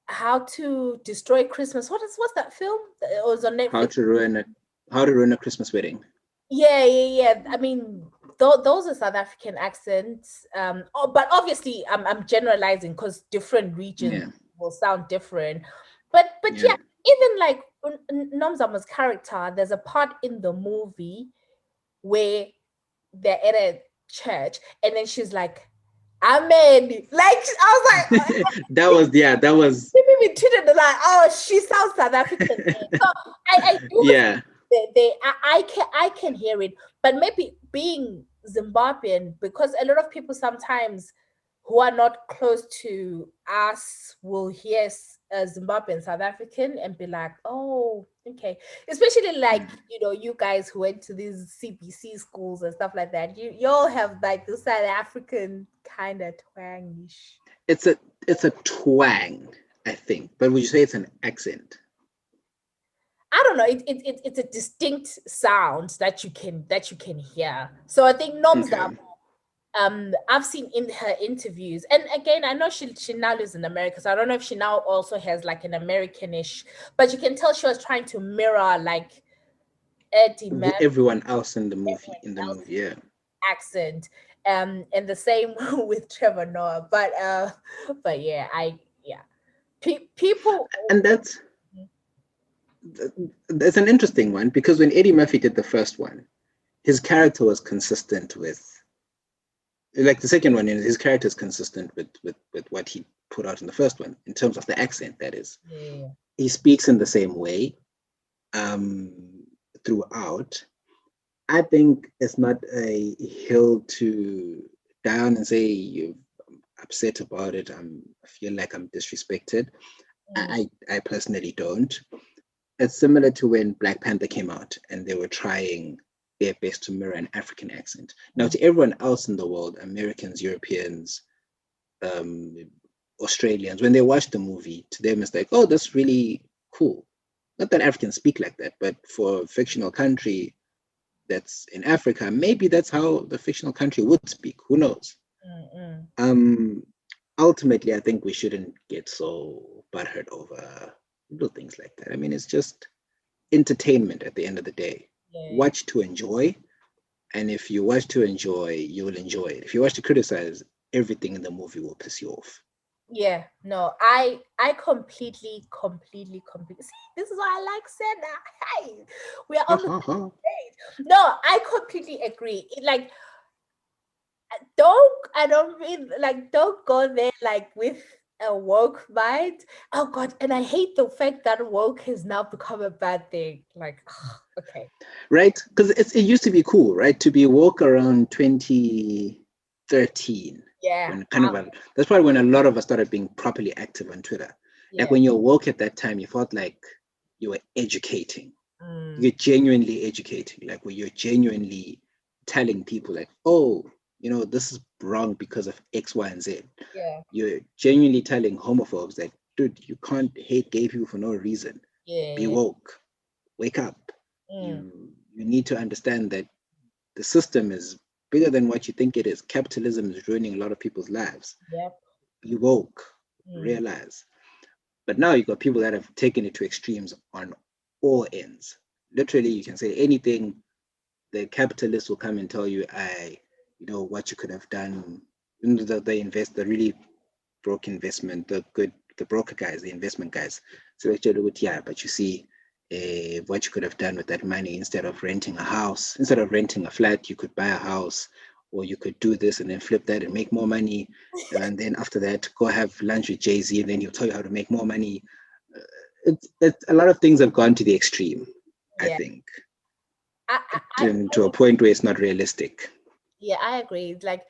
Speaker 1: How to Destroy Christmas. What's that film? It was on Netflix.
Speaker 2: How to Ruin a Christmas Wedding.
Speaker 1: Yeah. I mean, those are South African accents. But obviously, I'm generalizing because different regions will sound different. But yeah, even like Nomzama's character, there's a part in the movie where they're at a church, and then she's like, Amen. Like, I was like,
Speaker 2: that was.
Speaker 1: Maybe we treated it like, oh, she sounds South African. So I do. I can hear it, but maybe being Zimbabwean, because a lot of people sometimes who are not close to us will hear Zimbabwean South African and be like, oh, okay. Especially like, you guys who went to these CBC schools and stuff like that. You all have like the South African kind of twangish.
Speaker 2: It's a twang, I think. But would you say it's an accent?
Speaker 1: I don't know. It's a distinct sound that you can hear. So I think Nomzamo, I've seen in her interviews, and again, I know she now lives in America, so I don't know if she now also has like an Americanish, but you can tell she was trying to mirror like Eddie Murphy,
Speaker 2: everyone else in the movie, yeah.
Speaker 1: Accent, and the same with Trevor Noah, but yeah, people,
Speaker 2: and that's an interesting one, because when Eddie Murphy did the first one, his character was consistent with, like the second one, his character is consistent with what he put out in the first one, in terms of the accent, that is.
Speaker 1: Yeah.
Speaker 2: He speaks in the same way throughout. I think it's not a hill to die on and say you're upset about it. I feel like I'm disrespected. I personally don't. It's similar to when Black Panther came out and they were trying their best to mirror an African accent. Now, to everyone else in the world, Americans, Europeans, Australians, when they watch the movie, to them it's like, oh, that's really cool. Not that Africans speak like that, but for a fictional country that's in Africa, maybe that's how the fictional country would speak. Who knows? Ultimately, I think we shouldn't get so butthurt over little things like that. I mean, it's just entertainment at the end of the day. Watch to enjoy, and if you watch to enjoy, you will enjoy it. If you watch to criticize, everything in the movie will piss you off.
Speaker 1: Yeah, no, I completely. See, this is why I like Sena. Hey, we are on the same page. No, I completely agree. Don't go there like with a woke mind. Oh God, and I hate the fact that woke has now become a bad thing. Like, okay,
Speaker 2: right? Because it used to be cool, right, to be woke around 2013.
Speaker 1: Yeah,
Speaker 2: that's probably when a lot of us started being properly active on Twitter. Like when you're woke at that time, you felt like you were educating. You're genuinely educating, like where you're genuinely telling people like, oh, this is wrong because of X, Y, and Z.
Speaker 1: Yeah.
Speaker 2: You're genuinely telling homophobes that, dude, you can't hate gay people for no reason.
Speaker 1: Yeah.
Speaker 2: Be woke. Wake up. You need to understand that the system is bigger than what you think it is. Capitalism is ruining a lot of people's lives.
Speaker 1: Yep.
Speaker 2: Be woke. Realize. But now you've got people that have taken it to extremes on all ends. Literally, you can say anything. The capitalists will come and tell you, what you could have done. The really broke investment, the broker guys, the investment guys. So actually, but you see, what you could have done with that money. Instead of renting a house, instead of renting a flat, you could buy a house, or you could do this and then flip that and make more money. And then after that, go have lunch with Jay-Z, and then he'll tell you how to make more money. It's a lot of things have gone to the extreme, I
Speaker 1: Yeah.
Speaker 2: think,
Speaker 1: I
Speaker 2: to a point where it's not realistic.
Speaker 1: Yeah, I agree. It's like,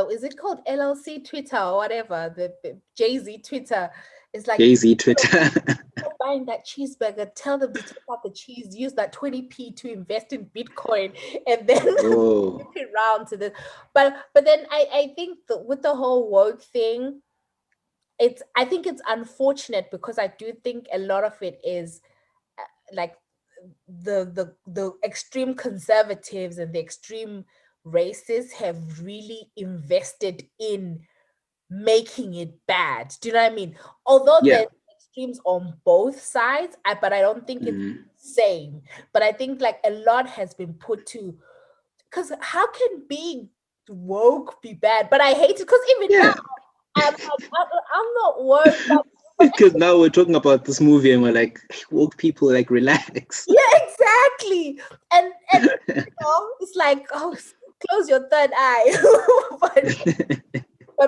Speaker 1: is it called LLC Twitter or whatever? The Jay-Z Twitter. It's like,
Speaker 2: Jay-Z Twitter.
Speaker 1: you're buying that cheeseburger, tell them to take out the cheese, use that 20p to invest in Bitcoin, and then
Speaker 2: Oh,
Speaker 1: flip it round to this. But then I think with the whole woke thing, I think it's unfortunate because I do think a lot of it is like the extreme conservatives and the extreme racists have really invested in making it bad. Do you know what I mean? Although
Speaker 2: yeah.
Speaker 1: there's extremes on both sides, but I don't think it's
Speaker 2: Mm.
Speaker 1: the same. But I think like a lot has been put to, because how can being woke be bad? But I hate it because even now
Speaker 2: Yeah.
Speaker 1: I'm not woke, but
Speaker 2: Because now we're talking about this movie and we're like, woke people, like, relax.
Speaker 1: yeah, exactly. And it's like, oh, close your third eye.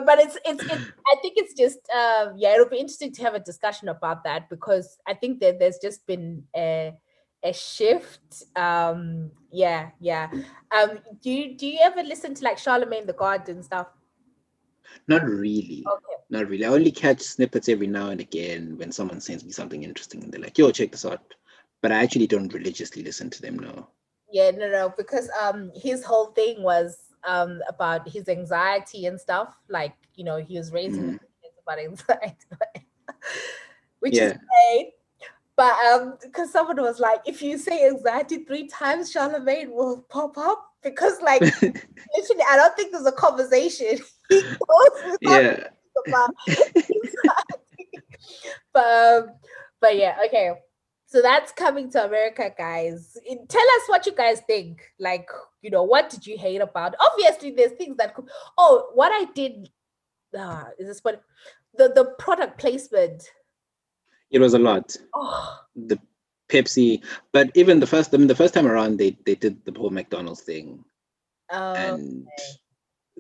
Speaker 1: But it's I think it's just yeah, it'll be interesting to have a discussion about that because I think that there's just been a shift. Yeah. Do you ever listen to like Charlemagne the God and stuff?
Speaker 2: Not really.
Speaker 1: Okay.
Speaker 2: Not really. I only catch snippets every now and again when someone sends me something interesting and they're like, yo, check this out. But I actually don't religiously listen to them, no.
Speaker 1: Yeah, no, because his whole thing was about his anxiety and stuff. Like, he was raising
Speaker 2: Mm.
Speaker 1: kids about anxiety, which is
Speaker 2: Yeah.
Speaker 1: great. But because someone was like, if you say anxiety 3 times, Charlemagne will pop up. Because like literally, I don't think there's a conversation he goes without
Speaker 2: Yeah.
Speaker 1: about anxiety. But yeah, okay. So that's coming to America, guys. Tell us what you guys think. Like, what did you hate about? Obviously, there's things that could. Oh, what I did. Is this what the product placement?
Speaker 2: It was a lot.
Speaker 1: Oh,
Speaker 2: The Pepsi, but even the first time around, they did the whole McDonald's thing,
Speaker 1: okay.
Speaker 2: and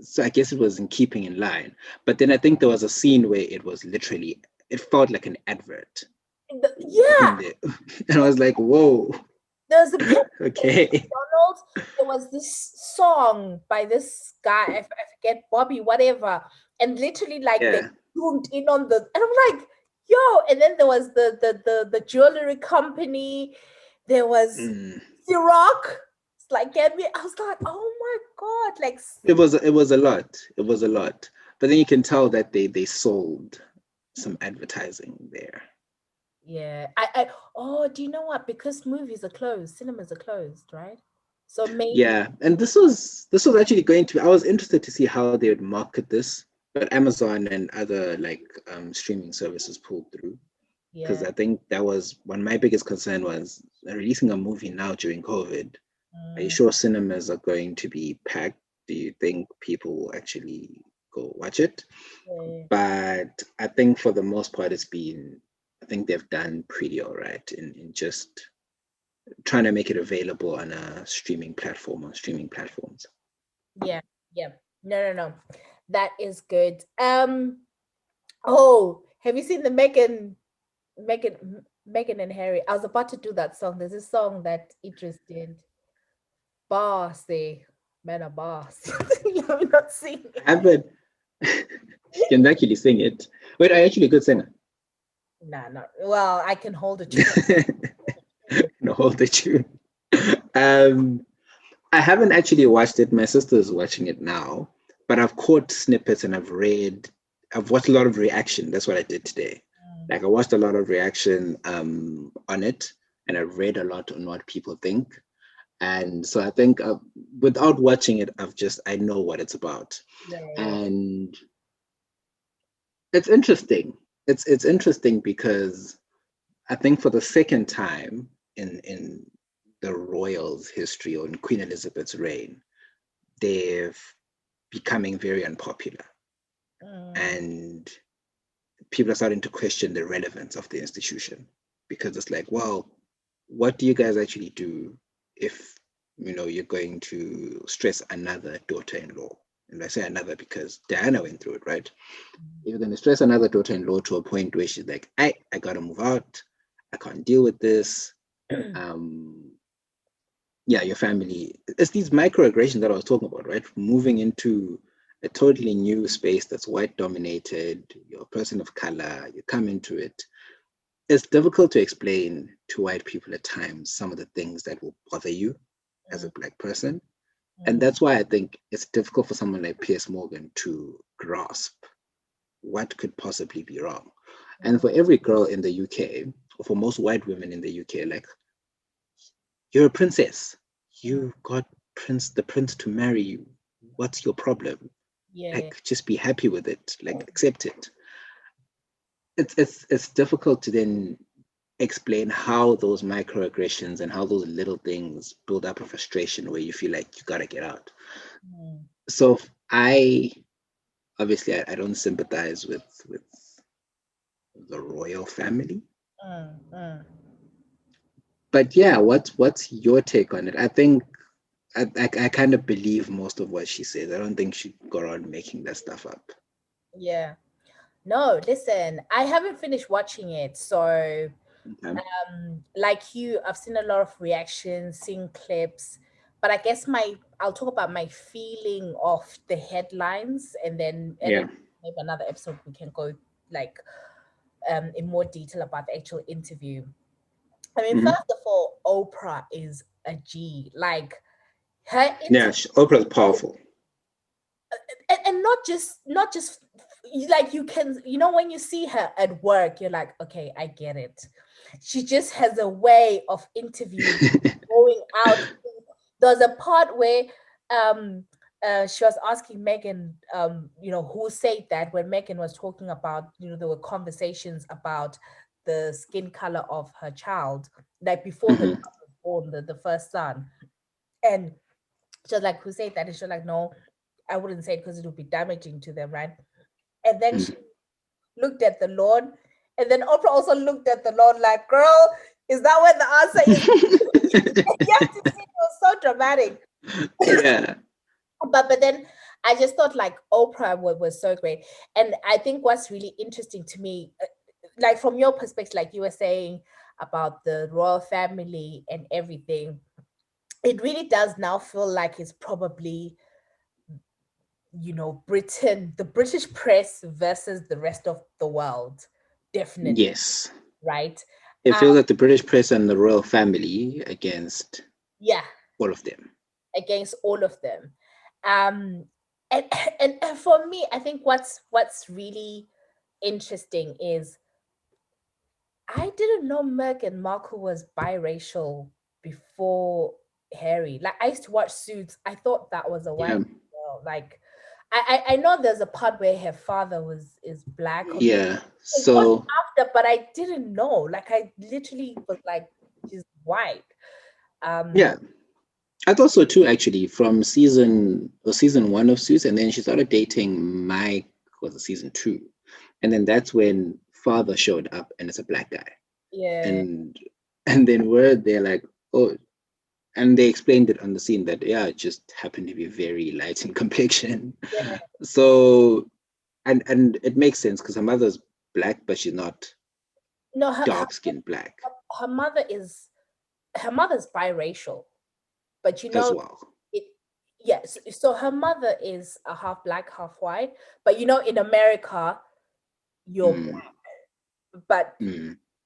Speaker 2: so I guess it was in keeping in line. But then I think there was a scene where it was literally, it felt like an advert
Speaker 1: Yeah,
Speaker 2: in there, and I was like, whoa,
Speaker 1: there's a picture in
Speaker 2: okay,
Speaker 1: McDonald's. There was this song by this guy, I forget, Bobby, whatever, and literally like they
Speaker 2: yeah,
Speaker 1: zoomed in on and I'm like, yo, and then there was the jewelry company, there was
Speaker 2: mm.
Speaker 1: Ciroc. It's like, get me. I was like, oh my god, like
Speaker 2: It was a lot. It was a lot. But then you can tell that they sold some advertising there.
Speaker 1: yeah. I oh, do you know what? Because movies are closed, cinemas are closed, right? So maybe
Speaker 2: Yeah, and this was actually going to. I was interested to see how they would market this, but Amazon and other like streaming services pulled through, because
Speaker 1: yeah.
Speaker 2: I think that was one of my biggest concern was releasing a movie now during COVID. Are you
Speaker 1: Mm,
Speaker 2: sure cinemas are going to be packed? Do you think people will actually go watch it?
Speaker 1: yeah.
Speaker 2: But I think for the most part, I think they've done pretty all right in just trying to make it available on a streaming platform or streaming platforms.
Speaker 1: Yeah, yeah. No. That is good. Oh, have you seen the Megan and Harry? I was about to do that song. There's a song that Idris did. Bossy. Man a boss. You have not seen it.
Speaker 2: I haven't. You can actually sing it. Wait, I actually could sing
Speaker 1: Nah, not well, I can hold a tune.
Speaker 2: it. No, hold the tune. Um, I haven't actually watched it. My sister is watching it now, but I've caught snippets and I've watched a lot of reaction. That's what I did today. Like I watched a lot of reaction on it, and I read a lot on what people think. And so I think without watching it, I know what it's about,
Speaker 1: Yeah.
Speaker 2: and it's interesting. It's interesting because I think for the second time in the royals' history or in Queen Elizabeth's reign, they've becoming very unpopular,
Speaker 1: Mm,
Speaker 2: and people are starting to question the relevance of the institution because it's like, well, what do you guys actually do if you're going to stress another daughter-in-law? And I say another because Diana went through it, right? You're going to stress another daughter-in-law to a point where she's like, I gotta move out. I can't deal with this. Your family. It's these microaggressions that I was talking about, right? Moving into a totally new space that's white dominated. You're a person of color. You come into it. It's difficult to explain to white people at times some of the things that will bother you as a Black person. And that's why I think it's difficult for someone like Piers Morgan to grasp what could possibly be wrong. And for every girl in the UK, or for most white women in the UK, like, you're a princess. You got the prince to marry you. What's your problem?
Speaker 1: Yeah.
Speaker 2: Like, just be happy with it. Like, accept it. It's difficult to then explain how those microaggressions and how those little things build up a frustration where you feel like you gotta get out. So I don't sympathize with the royal family. But yeah, what's your take on it? I think I kind of believe most of what she says. I don't think she'd go around making that stuff up.
Speaker 1: Yeah. No, listen, I haven't finished watching it. So like you, I've seen a lot of reactions, seen clips, but I guess I'll talk about my feeling of the headlines, and then maybe another episode we can go like in more detail about the actual interview. I mean, first of all, Oprah is a G. Like, her
Speaker 2: Oprah's powerful.
Speaker 1: And not just like, you can, when you see her at work, you're like, okay, I get it. She just has a way of interviewing, going out. There's a part where she was asking Meghan, who said that, when Meghan was talking about, there were conversations about the skin color of her child, like before the child was born, the first son. And she was like, who said that? And she was like, no, I wouldn't say it because it would be damaging to them, right? And then she looked at the Lord, and then Oprah also looked at the Lord like, girl, is that what the answer is? You have to see, it was so dramatic.
Speaker 2: Yeah.
Speaker 1: But then I just thought, like, Oprah was so great. And I think what's really interesting to me, like from your perspective, like you were saying about the royal family and everything, it really does now feel like it's probably, Britain, the British press versus the rest of the world. Definitely.
Speaker 2: Yes.
Speaker 1: Right?
Speaker 2: It feels like the British press and the royal family against all of them.
Speaker 1: Against all of them. And for me, I think what's really interesting is, I didn't know Meghan Markle was biracial before Harry. Like, I used to watch Suits. I thought that was a white girl. Like, I know there's a part where her father is Black.
Speaker 2: Yeah. So
Speaker 1: after, but I didn't know. Like, I literally was like, she's white.
Speaker 2: Yeah. I thought so too, actually, from season 1 of Suits, and then she started dating Mike, was it season 2? And then that's when father showed up, and it's a Black guy.
Speaker 1: Yeah.
Speaker 2: And then they're like, oh, and they explained it on the scene that it just happened to be very light in complexion.
Speaker 1: Yeah.
Speaker 2: So and it makes sense because her mother's Black, but she's not dark-skinned Black.
Speaker 1: Her mother's biracial, but
Speaker 2: as well.
Speaker 1: Yes. So her mother is a half Black, half white. But in America, you're Black.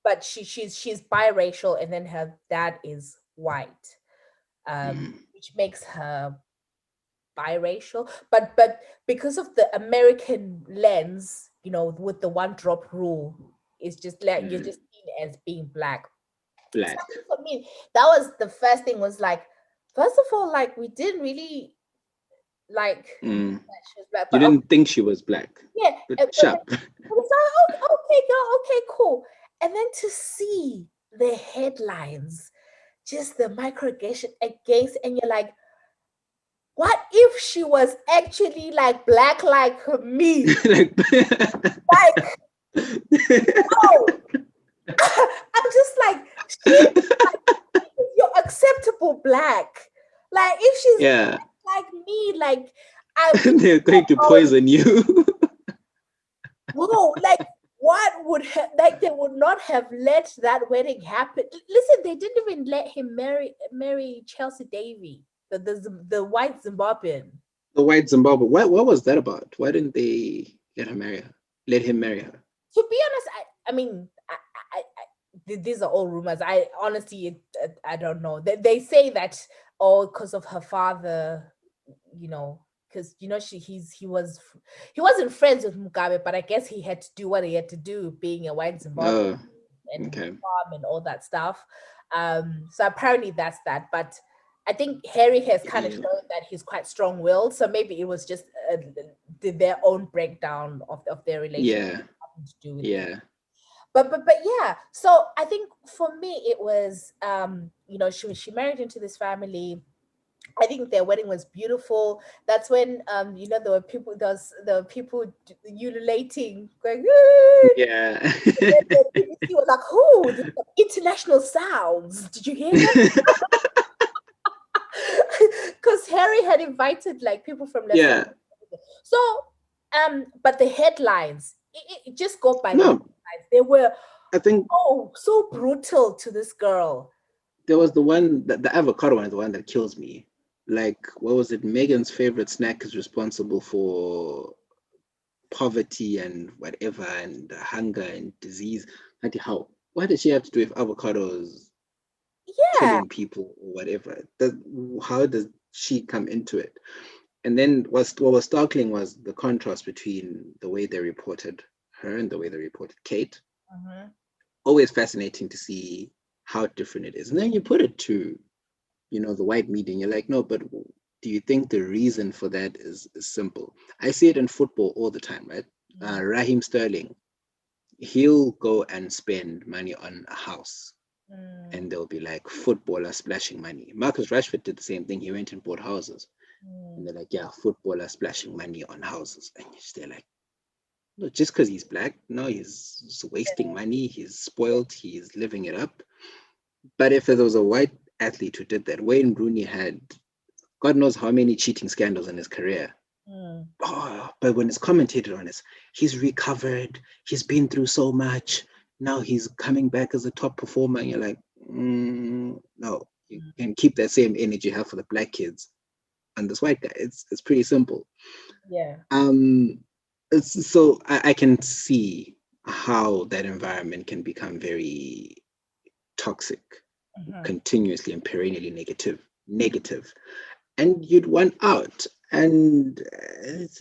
Speaker 1: But she's biracial, and then her dad is white, which makes her biracial. But because of the American lens, with the one drop rule, it's just like you're just seen as being Black. So for me, that was the first thing, was like, first of all, like, we didn't really like
Speaker 2: she was Black, but you didn't think she was Black.
Speaker 1: Yeah.
Speaker 2: But sharp.
Speaker 1: It was like, okay, girl, okay, cool. And then to see the headlines, just the microaggression against, and you're like, what if she was actually like Black like me? like, oh. I'm just like, She's like, you're acceptable black. Like if she's
Speaker 2: Yeah.
Speaker 1: like me, like I
Speaker 2: They're going to poison you.
Speaker 1: whoa, like what would like they would not have let that wedding happen. Listen, they didn't even let him marry Chelsea Davy, the white Zimbabwean.
Speaker 2: The white Zimbabwe. What was that about? Why didn't they let her marry her? Let him marry her?
Speaker 1: To be honest, I mean, these are all rumors. I honestly, I don't know. They say that because of her father, you know, because you know he wasn't friends with Mugabe, but I guess he had to do what he had to do, being a white Zimbabwean
Speaker 2: Oh,
Speaker 1: and
Speaker 2: okay.
Speaker 1: farm and all that stuff. So apparently that's that. But I think Harry has kind of
Speaker 2: Yeah.
Speaker 1: shown that he's quite strong-willed. So maybe it was just their own breakdown of their relationship
Speaker 2: Yeah.
Speaker 1: to do with
Speaker 2: Yeah.
Speaker 1: but yeah, so I think for me it was you know, she married into this family. I think their wedding was beautiful. That's when you know, there were people ululating, going
Speaker 2: Yeah.
Speaker 1: the BBC was like, "Oh, there's some international sounds, did you hear that?" Because Harry had invited like people from Leicester.
Speaker 2: Yeah.
Speaker 1: So but the headlines, it just go by the
Speaker 2: No,
Speaker 1: headlines. They were
Speaker 2: I think
Speaker 1: so brutal to this girl.
Speaker 2: there was the one that the avocado one is the one that kills me. Like, what was it? Megan's favorite snack is responsible for poverty and whatever, and hunger and disease. Like, how? What does she have to do with avocados
Speaker 1: Yeah.
Speaker 2: killing people or whatever? How does she come into it? And then what was startling was the contrast between the way they reported her and the way they reported Kate.
Speaker 1: Mhm.
Speaker 2: Always fascinating to see how different it is. And then you put it to, you know, the white media, and you're like, no, but do you think the reason for that is simple? I see it in football all the time, right? Raheem Sterling, he'll go and spend money on a house, and they'll be like, footballer splashing money. Marcus Rashford did the same thing. He went and bought houses, and they're like, yeah, footballer splashing money on houses. And they're like, no, just because he's black, no, he's wasting money, he's spoiled, he's living it up. But if there was a white athlete who did that, Wayne Rooney had God knows how many cheating scandals in his career. Oh, but when it's commentated on, he's recovered, he's been through so much, now he's coming back as a top performer. And you're like, no, you can keep that same energy you have for the black kids and this white guy. It's pretty simple.
Speaker 1: Yeah.
Speaker 2: So I can see how that environment can become very toxic, continuously and perennially negative, and you'd want out. And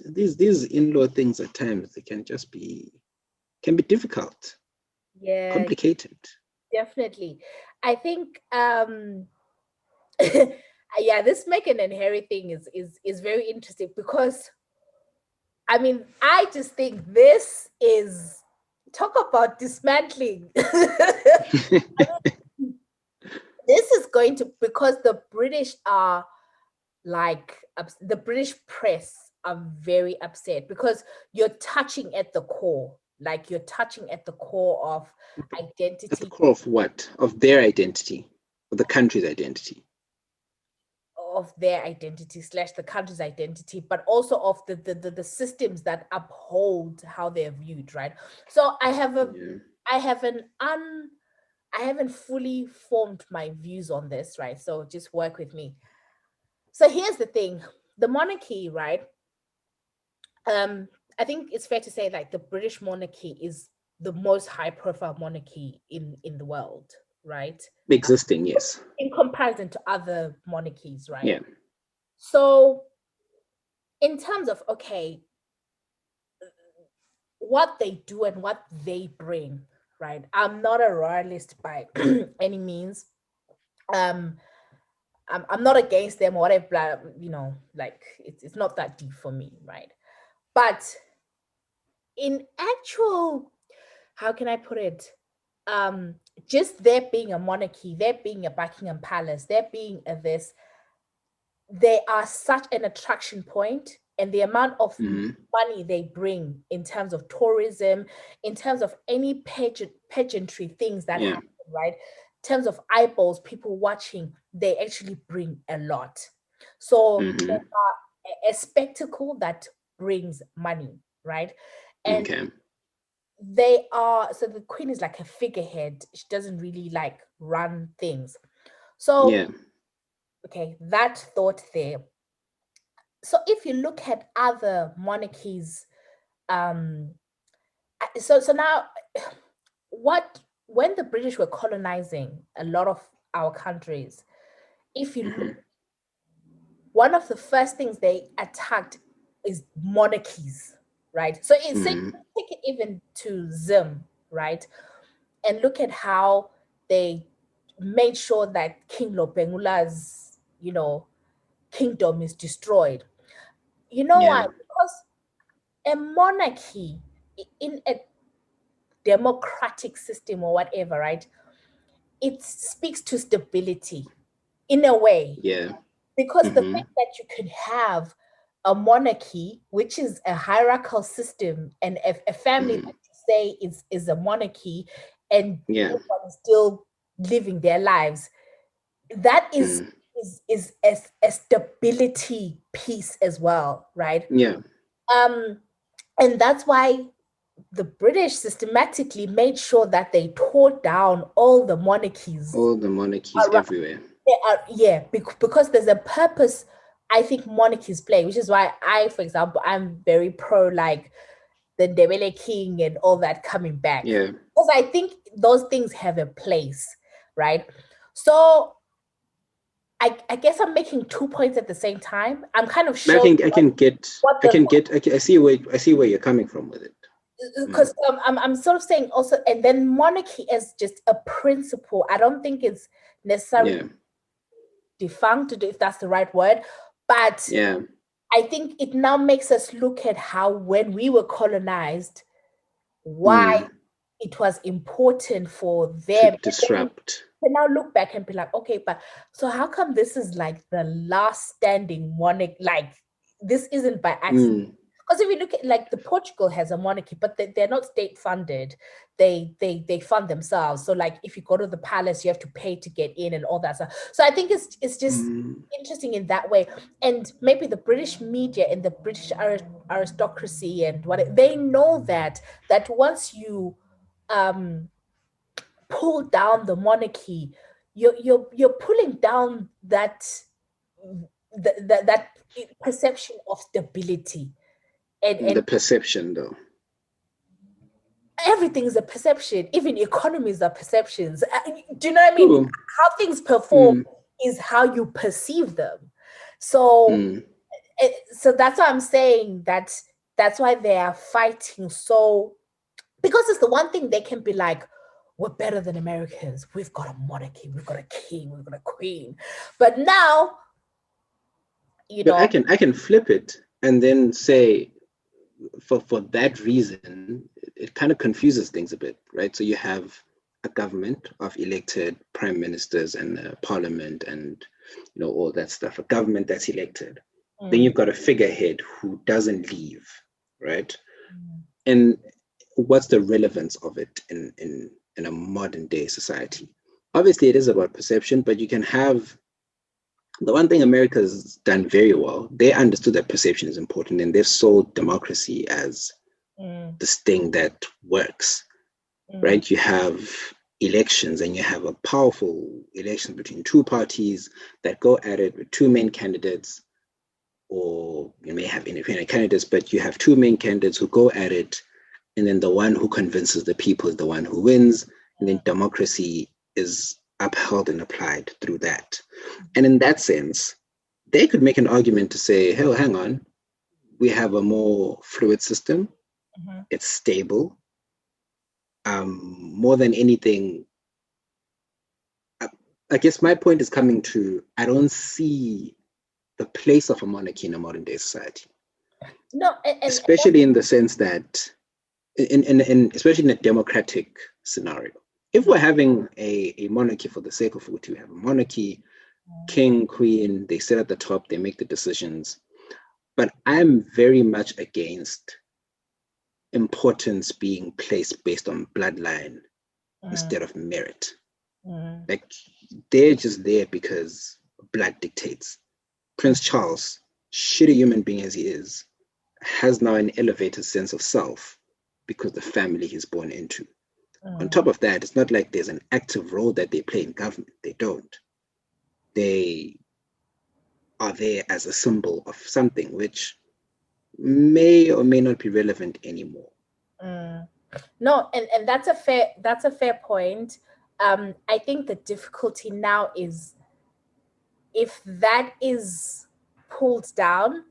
Speaker 2: these in-law things at times, they can be difficult,
Speaker 1: Yeah,
Speaker 2: complicated.
Speaker 1: definitely. I think yeah, this Meghan and Harry thing is very interesting because I mean, I just think this is talk about dismantling. This is going to, because the British are like the British press are very upset because you're touching at the core, like you're touching at the core of identity.
Speaker 2: At the core of what? Of their identity, of the country's identity.
Speaker 1: Of their identity slash the country's identity, but also of the systems that uphold how they're viewed, right? So I haven't fully formed my views on this, right? So just work with me. So here's the thing: the monarchy, right? I think it's fair to say like the British monarchy is the most high-profile monarchy in the world, right?
Speaker 2: Existing, yes.
Speaker 1: In comparison to other monarchies, right?
Speaker 2: Yeah.
Speaker 1: So in terms of okay, what they do and what they bring, right? I'm not a royalist by any means. I'm not against them or whatever, you know, like it's not that deep for me, right? But in actual, how can I put it? Just there being a monarchy, there being a Buckingham Palace, there being a this, they are such an attraction point, and the amount of money they bring in terms of tourism, in terms of any pageantry things that happen, right? terms of eyeballs, people watching, they actually bring a lot. So
Speaker 2: Mm-hmm.
Speaker 1: they are a spectacle that brings money, right? And
Speaker 2: Okay.
Speaker 1: they are, so the queen is like a figurehead. She doesn't really like run things. So,
Speaker 2: Yeah.
Speaker 1: okay, that thought there. So if you look at other monarchies, um, so now what when the British were colonizing a lot of our countries, if you
Speaker 2: Mm-hmm.
Speaker 1: look, one of the first things they attacked is monarchies, right? So it's take
Speaker 2: Mm-hmm.
Speaker 1: it even to Zim, right? And look at how they made sure that King Lopengula's, kingdom is destroyed. You know why?
Speaker 2: Yeah.
Speaker 1: Because a monarchy in a democratic system or whatever, right? It speaks to stability in a way,
Speaker 2: Yeah.
Speaker 1: because the
Speaker 2: Mm-hmm.
Speaker 1: fact that you could have a monarchy, which is a hierarchical system, and a family
Speaker 2: Mm-hmm.
Speaker 1: that you say is a monarchy, and
Speaker 2: Yeah.
Speaker 1: everyone is still living their lives, that is
Speaker 2: Mm.
Speaker 1: is a stability piece as well, right?
Speaker 2: Yeah.
Speaker 1: Um, and that's why the British systematically made sure that they tore down all the monarchies
Speaker 2: All the monarchies
Speaker 1: around.
Speaker 2: everywhere.
Speaker 1: Yeah, because there's a purpose I think monarchies play, which is why I, for example, I'm very pro like the Ndebele king and all that coming back.
Speaker 2: Yeah.
Speaker 1: Because I think those things have a place, right? So I guess I'm making 2 points at the same time. I'm kind of
Speaker 2: I
Speaker 1: showing
Speaker 2: can I can get
Speaker 1: what
Speaker 2: I
Speaker 1: the,
Speaker 2: can get I see where you're coming from with it. Mm.
Speaker 1: because I'm sort of saying also, and then monarchy is just a principle. I don't think it's necessarily
Speaker 2: Yeah.
Speaker 1: defunct, if that's the right word, but
Speaker 2: Yeah.
Speaker 1: I think it now makes us look at how when we were colonized, why
Speaker 2: Mm.
Speaker 1: it was important for
Speaker 2: To
Speaker 1: them. And then
Speaker 2: disrupt.
Speaker 1: we now look back and be like, okay, but so how come this is like the last standing monarch? Like this isn't by accident.
Speaker 2: Mm.
Speaker 1: Because if you look at like the Portugal has a monarchy, but they're not state funded. They fund themselves. So like if you go to the palace, you have to pay to get in and all that stuff. So I think it's just
Speaker 2: Mm.
Speaker 1: interesting in that way. And maybe the British media and the British aristocracy and what they know that once you pull down the monarchy, you're pulling down that perception of stability, and
Speaker 2: The perception though.
Speaker 1: everything is a perception. Even economies are perceptions. Do you know what I mean?
Speaker 2: True.
Speaker 1: How things perform
Speaker 2: Mm.
Speaker 1: is how you perceive them. So
Speaker 2: Mm.
Speaker 1: so that's why I'm saying that's why they are fighting so, because it's the one thing they can be like, we're better than Americans. We've got a monarchy, we've got a king, we've got a queen. But now,
Speaker 2: But I can flip it and then say for that reason, it kind of confuses things a bit, right? So you have a government of elected prime ministers and parliament and all that stuff, a government that's elected. Then you've got a figurehead who doesn't leave, right? And what's the relevance of it in a modern day society? Obviously, it is about perception, but you can have the one thing America's done very well. They understood that perception is important, and they've sold democracy as this thing that works, right? You have elections, and you have a powerful election between two parties that go at it with two main candidates, or you may have independent candidates, but you have two main candidates who go at it, and then the one who convinces the people is the one who wins, and then democracy is upheld and applied through that. And in that sense, they could make an argument to say, hell, hang on, we have a more fluid system. It's stable. More than anything, I guess my point is coming to, I don't see the place of a monarchy in a modern day society.
Speaker 1: No,
Speaker 2: especially in the sense that, especially in a democratic scenario. If we're having a monarchy for the sake of it, we have a monarchy, king, queen, they sit at the top, they make the decisions. But I'm very much against importance being placed based on bloodline instead of merit. Like, they're just there because blood dictates. Prince Charles, shitty human being as he is, has now an elevated sense of self because the family he's born into. On top of that, it's not like there's an active role that they play in government. They don't. They are there as a symbol of something which may or may not be relevant anymore.
Speaker 1: No, and that's a fair point. I think the difficulty now is if that is pulled down,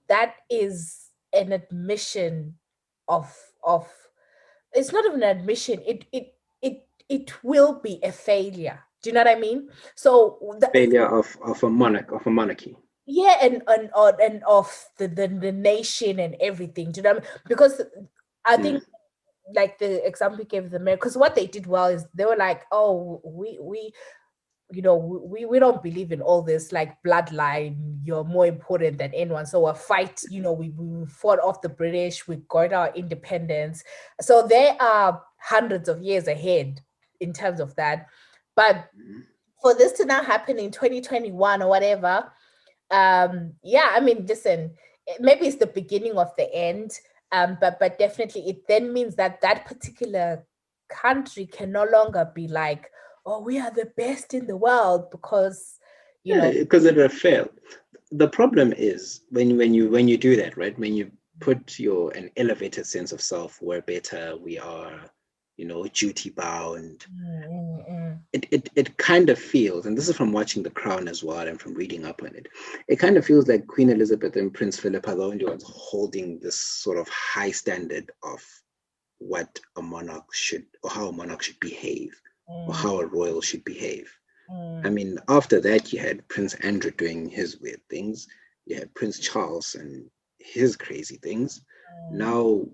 Speaker 1: that is an admission of it's not even an admission. It will be a failure. Do you know what I mean? So
Speaker 2: Failure of a monarchy.
Speaker 1: yeah, and of the nation and everything. Do you know what I mean? Because I think like the example you gave the mayor, because what they did well is they were like, oh, we we don't believe in all this like bloodline, you're more important than anyone, so we'll fight, we fought off the British, we got our independence, so they are hundreds of years ahead in terms of that. But for this to now happen in 2021 or whatever, yeah, I mean, listen, maybe it's the beginning of the end, but definitely it then means that that particular country can no longer be like, oh, we are the best in the world because
Speaker 2: because it will fail. The problem is when you do that, right? When you put an elevated sense of self, we're better, we are, duty bound. It kind of feels, and this is from watching The Crown as well and from reading up on it, it kind of feels like Queen Elizabeth and Prince Philip are the only ones holding this sort of high standard of what a monarch should, or how a monarch should behave, or how a royal should behave. I mean, after that, you had Prince Andrew doing his weird things. You had Prince Charles and his crazy things. Now,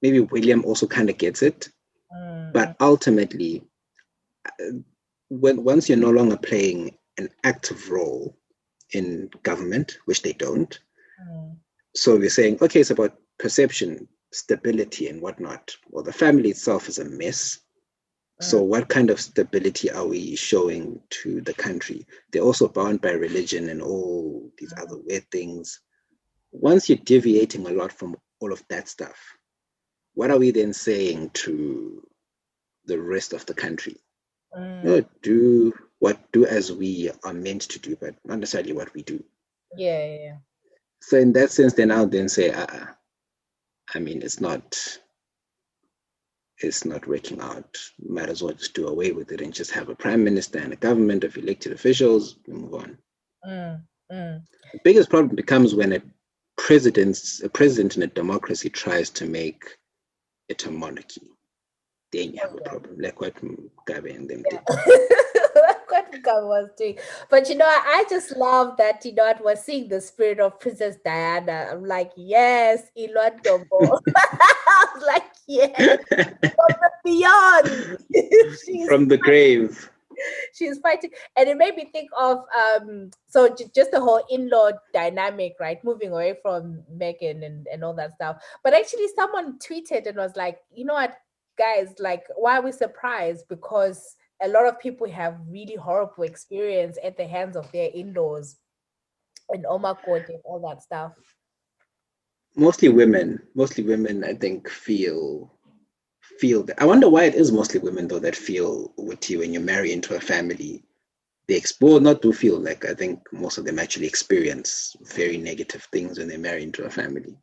Speaker 2: maybe William also kind of gets it. But ultimately, once you're no longer playing an active role in government, which they don't, so we're saying, okay, it's about perception, stability, and whatnot. Well, the family itself is a mess. So what kind of stability are we showing to the country? They're also bound by religion and all these other weird things. Once you're deviating a lot from all of that stuff, what are we then saying to the rest of the country? Do as we are meant to do, but not necessarily what we do.
Speaker 1: Yeah.
Speaker 2: So in that sense, then I'll then say, I mean, it's not working out. Might as well just do away with it and just have a prime minister and a government of elected officials and move on. The biggest problem becomes when a president in a democracy tries to make it a monarchy. Then you have a problem, like what Mugabe and them did.
Speaker 1: What Mugabe was doing. But I just love that, we're seeing the spirit of Princess Diana. I'm like, yes, Elon Dombo. I was like, yes, from the beyond.
Speaker 2: From the grave.
Speaker 1: She's fighting. And it made me think of so just the whole in-law dynamic, right? Moving away from Meghan and all that stuff. But actually someone tweeted and was like, you know what, guys, like, why are we surprised? Because a lot of people have really horrible experience at the hands of their in-laws and Court and all that stuff.
Speaker 2: Mostly women, I think, feel that. I wonder why it is mostly women, though, that feel witty when you marry into a family. They not do feel like, I think most of them actually experience very negative things when they marry into a family.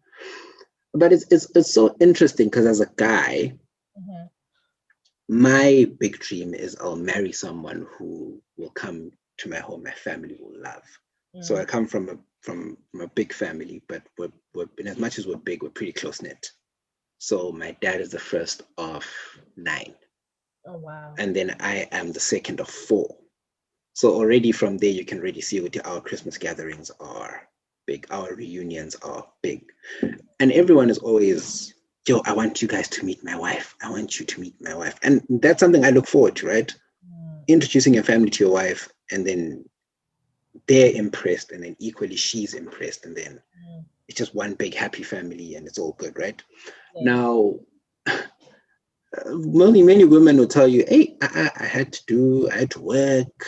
Speaker 2: But it's so interesting because as a guy, my big dream is I'll marry someone who will come to my home, my family will love. So I come from a big family, but we're as much as we're big, we're pretty close knit. So my dad is the first of 9.
Speaker 1: Oh wow!
Speaker 2: And then I am the second of 4. So already from there, you can already see what our Christmas gatherings are big, our reunions are big, and everyone is always, yo, I want you guys to meet my wife. I want you to meet my wife, and that's something I look forward to, right? Introducing your family to your wife, and then they're impressed, and then equally she's impressed, and then it's just one big happy family and it's all good, right? Now many women will tell you, hey, I had to work,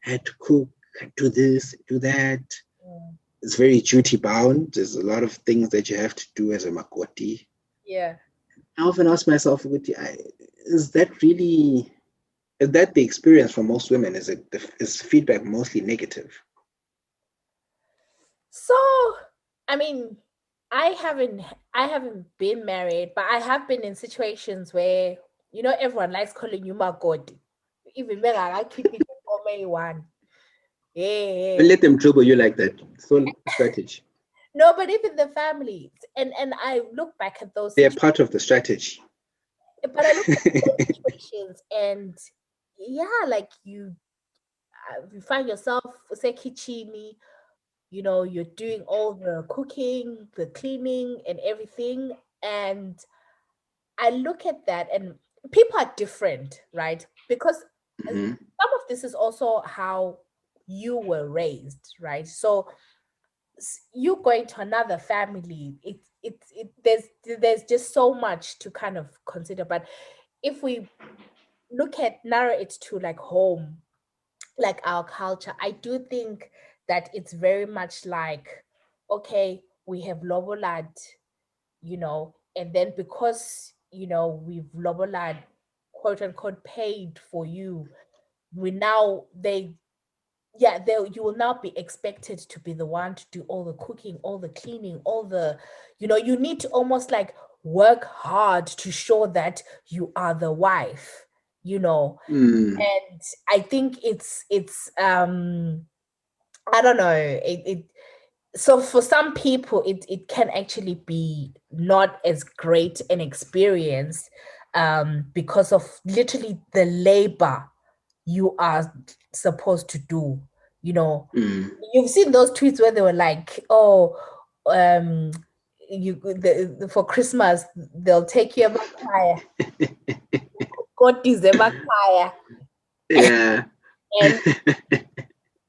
Speaker 2: I had to cook, I had to do this, do that.
Speaker 1: Mm.
Speaker 2: It's very duty bound. There's a lot of things that you have to do as a makoti.
Speaker 1: Yeah.
Speaker 2: I often ask myself, is that the experience for most women? Is feedback mostly negative?
Speaker 1: So, I mean, I haven't been married, but I have been in situations where everyone likes calling you Makoti. Even when I keep it for anyone.
Speaker 2: Don't
Speaker 1: Yeah.
Speaker 2: let them trouble you like that. So strategy.
Speaker 1: No, but even the families. And I look back at those
Speaker 2: They're
Speaker 1: situations,
Speaker 2: part of the strategy.
Speaker 1: but I look at those situations and yeah, like you find yourself say kitchen, you're doing all the cooking, the cleaning, and everything. And I look at that, and people are different, right? Because
Speaker 2: Mhm.
Speaker 1: some of this is also how you were raised, right? So you going to another family, there's just so much to kind of consider. But if we narrow it to like home, like our culture, I do think that it's very much like, okay, we have lobolad, and then because we've lobolad, quote unquote, paid for you, we now they yeah, you will now be expected to be the one to do all the cooking, all the cleaning, all the, you need to almost like work hard to show that you are the wife,
Speaker 2: Mm.
Speaker 1: and I think it's I don't know, so for some people it can actually be not as great an experience, because of literally the labor you are supposed to do, you know
Speaker 2: Mm.
Speaker 1: you've seen those tweets where they were like, oh, um for Christmas they'll take you emakhaya, kodwa emakhaya,
Speaker 2: Yeah.
Speaker 1: and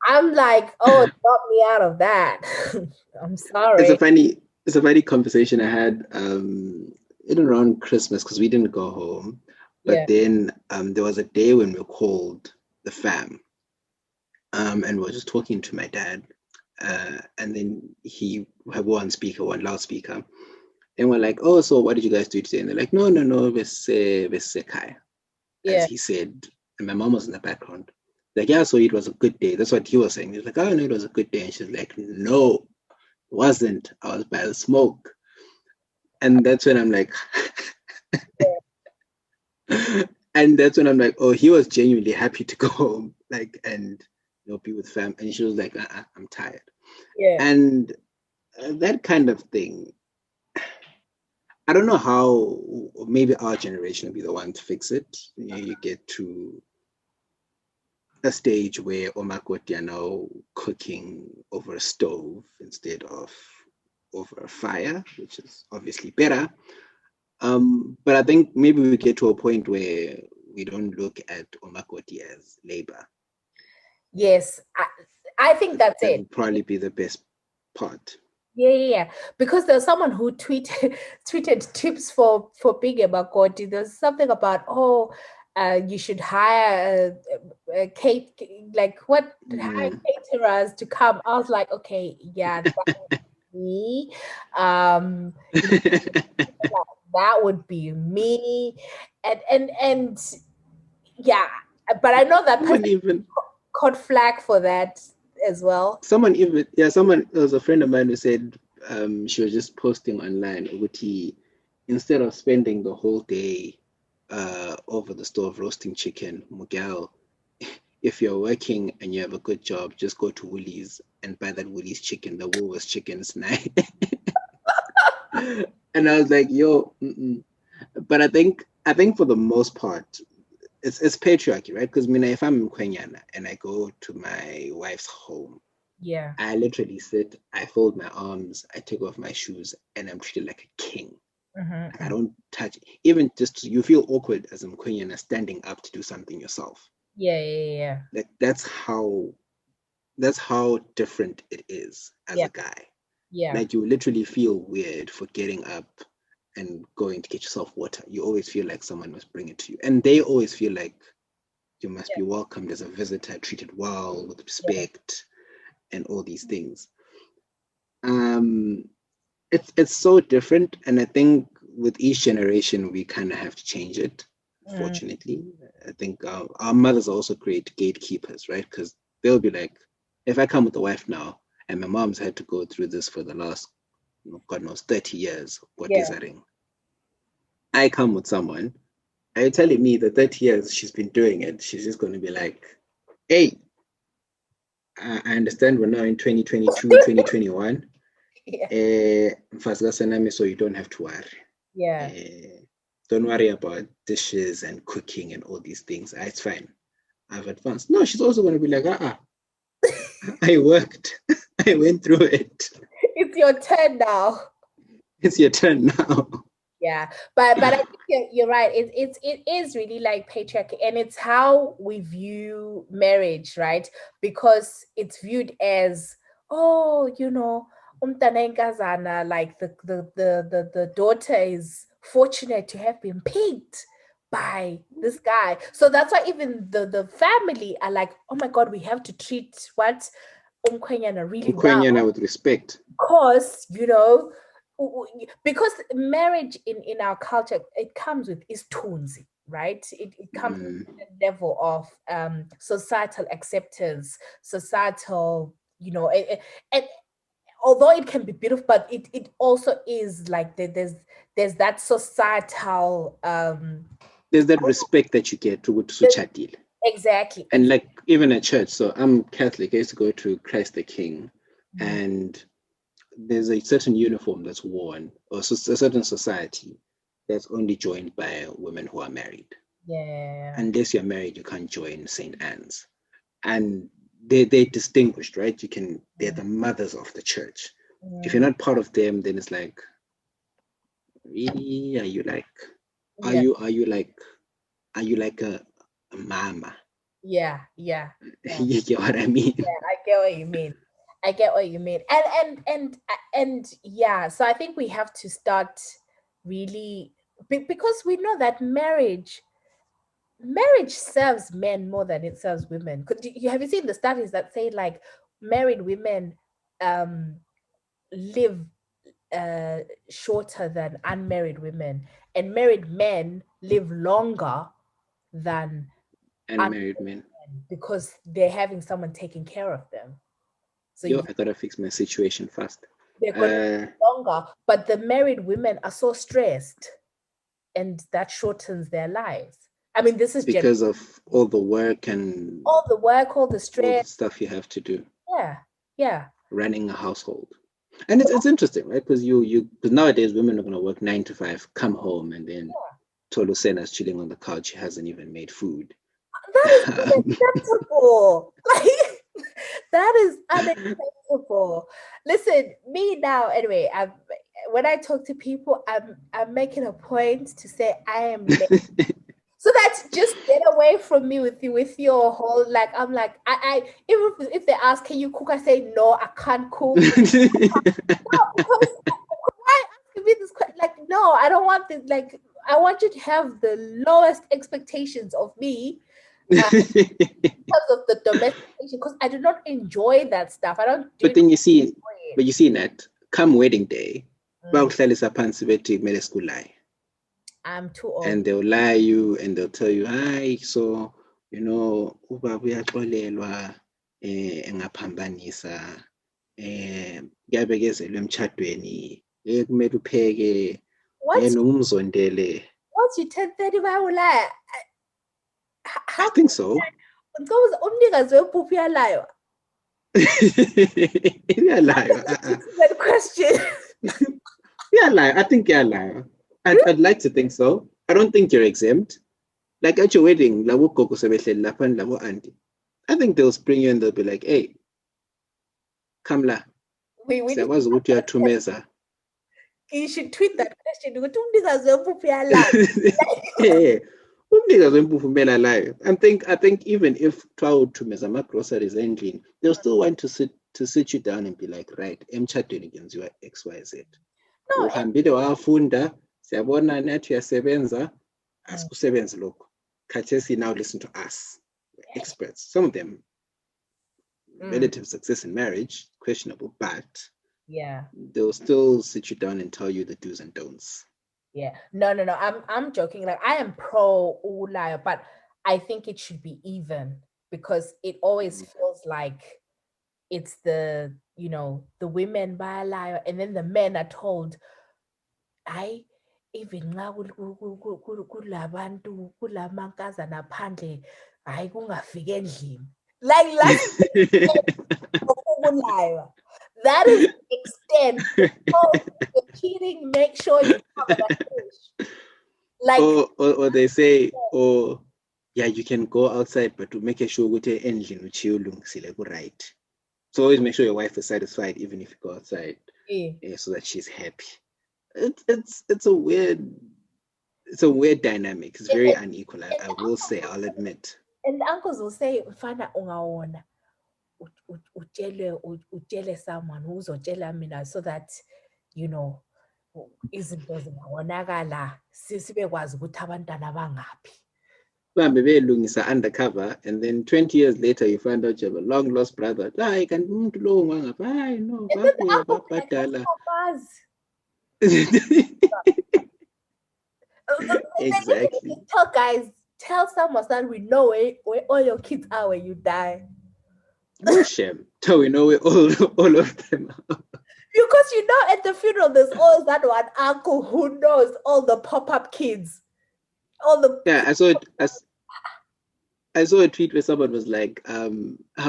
Speaker 1: I'm like, oh, drop me out of that. I'm
Speaker 2: it's a
Speaker 1: sorry.
Speaker 2: funny it's a funny conversation I had in around Christmas because we didn't go home. But
Speaker 1: Yeah.
Speaker 2: then there was a day when we called the fam, and we were just talking to my dad, and then he had one loudspeaker, and we're like, oh, so what did you guys do today? And they're like, no, we kai, as
Speaker 1: Yeah.
Speaker 2: he said, and my mom was in the background. Like, yeah, so it was a good day. That's what he was saying. He was like, oh no, it was a good day. And she's like, no, it wasn't. I was by the smoke. And that's when I'm like, and that's when I'm like, oh, he was genuinely happy to go home, like, and be with fam. And she was like, I'm tired.
Speaker 1: Yeah.
Speaker 2: And that kind of thing, I don't know how. Maybe our generation will be the one to fix it. You get to a stage where omakoti are now cooking over a stove instead of over a fire, which is obviously better. But I think maybe we get to a point where we don't look at omakoti as labor.
Speaker 1: Yes. I think that's
Speaker 2: That
Speaker 1: it.
Speaker 2: would probably be the best part.
Speaker 1: Yeah. Because there's someone who tweeted tips for being a Makoti. There's something about, oh, you should hire a Kate, like what, hire
Speaker 2: Mm.
Speaker 1: caterers to come. I was like, okay, yeah, that would be me. Um, you know, that would be me. And yeah, but I know that person
Speaker 2: someone even
Speaker 1: caught flack for that as well.
Speaker 2: someone there was a friend of mine who said she was just posting online Uguti, instead of spending the whole day over the stove roasting chicken, Miguel, if you're working and you have a good job, just go to Woolies and buy that Woolies chicken, the Woolworths chicken snack. And I was like, yo, mm-mm. But I think for the most part, it's patriarchy, right? Because if I'm in Kwenyana and I go to my wife's home,
Speaker 1: Yeah.
Speaker 2: I literally sit, I fold my arms, I take off my shoes, and I'm treated like a king. Like I
Speaker 1: Mm-hmm.
Speaker 2: don't touch, even just you feel awkward as a Mkwenyana standing up to do something yourself.
Speaker 1: Yeah.
Speaker 2: Like that's how different it is as
Speaker 1: Yeah.
Speaker 2: a guy.
Speaker 1: Yeah.
Speaker 2: Like you literally feel weird for getting up and going to get yourself water, you always feel like someone must bring it to you. And they always feel like you must be welcomed as a visitor, treated well, with respect, and all these things. It's so different, and I think with each generation we kind of have to change it. Fortunately, I think our mothers are also great gatekeepers, right? Because they'll be like, if I come with a wife now, and my mom's had to go through this for the last, God knows, 30 years, what is that ring? I come with someone, are you telling me the 30 years she's been doing it, she's just going to be like, hey, I understand we're now in 2022, 2021. So you don't have to worry. Don't worry about dishes and cooking and all these things. It's fine. I've advanced. No, she's also going to be like, I worked. I went through it.
Speaker 1: It's your turn now.
Speaker 2: It's your turn now.
Speaker 1: Yeah, but I think you're right. It is really like patriarchy, and it's how we view marriage, right? Because it's viewed as, like the daughter is fortunate to have been picked by this guy. So that's why even the family are like, oh my God, we have to treat what Umkhwenyana really well
Speaker 2: with respect.
Speaker 1: Because because marriage in our culture, it comes with its tunzi, right? It comes with a level of societal acceptance, societal, and although it can be beautiful, but it also is like there's that societal
Speaker 2: there's that respect that you get to Suchatil.
Speaker 1: Exactly.
Speaker 2: And like even at church, so I'm Catholic, I used to go to Christ the King, and there's a certain uniform that's worn, or a certain society that's only joined by women who are married.
Speaker 1: Yeah.
Speaker 2: Unless you're married, you can't join St. Anne's. And they're distinguished, right? They're the mothers of the church. If you're not part of them, then it's like, really, are you like a mama?
Speaker 1: Yeah.
Speaker 2: You get what I mean?
Speaker 1: Yeah, I get what you mean. And yeah, so I think we have to start really, because we know that marriage serves men more than it serves women. Have you seen the studies that say like married women live shorter than unmarried women, and married men live longer than
Speaker 2: unmarried men,
Speaker 1: because they're having someone taking care of them. So
Speaker 2: I gotta fix my situation fast.
Speaker 1: They're going to live longer, but the married women are so stressed, and that shortens their lives. I mean, this is
Speaker 2: because of all the work, all
Speaker 1: the stress, all the
Speaker 2: stuff you have to do.
Speaker 1: Yeah.
Speaker 2: Running a household, and it's interesting, right? Because because nowadays women are going to work 9 to 5, come home, and then Tolu Sena's chilling on the couch. She hasn't even made food.
Speaker 1: That is unacceptable. That is unacceptable. Listen, me now, anyway, when I talk to people, I'm making a point to say I am late. So that just get away from me with your whole, like, I'm like, I even if they ask, can you cook? I say, no, I can't cook. No, because why asking me this question? Like, no, I don't want this. Like, I want you to have the lowest expectations of me. Because of the domestication, because I do not enjoy that stuff. I don't.
Speaker 2: But then you see that come wedding day,
Speaker 1: I'm too old.
Speaker 2: And they'll lie you, and they'll tell you, hi, so uba uyaqolelwa engaphambanisa kuyabekezelwa emtshadweni kumele upheke nomzondele.
Speaker 1: Once you turn 30 bayawulaya.
Speaker 2: I think so.
Speaker 1: Umnikazi wempuphu uyalayo.
Speaker 2: Uyalayo.
Speaker 1: That question.
Speaker 2: Uyalayo. I think uyalayo. I'd like to think so. I don't think you're exempt. Like at your wedding, I think they'll spring you and they'll be like, hey, come la. You
Speaker 1: should tweet that question.
Speaker 2: I think even if to groceries engine, they'll still want to sit you down and be like, right, XYZ. No, Siyabona nathi uyasebenza, asikusebenzi lokho. Khathesi now listen to us. We're experts. Some of them relative success in marriage, questionable, but they'll still sit you down and tell you the do's and don'ts.
Speaker 1: Yeah. No. I'm joking. Like, I am pro ulaya, but I think it should be even, because it always feels like it's the, you know, the women by liar, and then the men are told, I even nxa kulabantu kulamankazana phandle, hayi kungafiki endlini. Like that is the extent. Oh, you're cheating, make sure you cover that fish. Like,
Speaker 2: or they say, yeah, you can go outside, but to make sure ukuthi endlini uchiyolungisile right. So always make sure your wife is satisfied, even if you go outside, so that she's happy. It's a weird dynamic. It's very unequal. I will say, I'll admit.
Speaker 1: And the uncles will say, "Mfana ungaona, utshele someone uzotshela mina, so that, you know, izinto zingabonakala, sibekwazi ukuthi abantwana bangaphi."
Speaker 2: Belungisa undercover, and then 20 years later you find out you have a long lost brother. I can umuntu lo ngapha. Hayi no, babuya babadala. Exactly.
Speaker 1: Tell someone that we know where all your kids are when you die.
Speaker 2: No shame. So we know where all of them are.
Speaker 1: Because, you know, at the funeral there's always that one uncle who knows all the pop-up kids.
Speaker 2: I saw a tweet where someone was like, I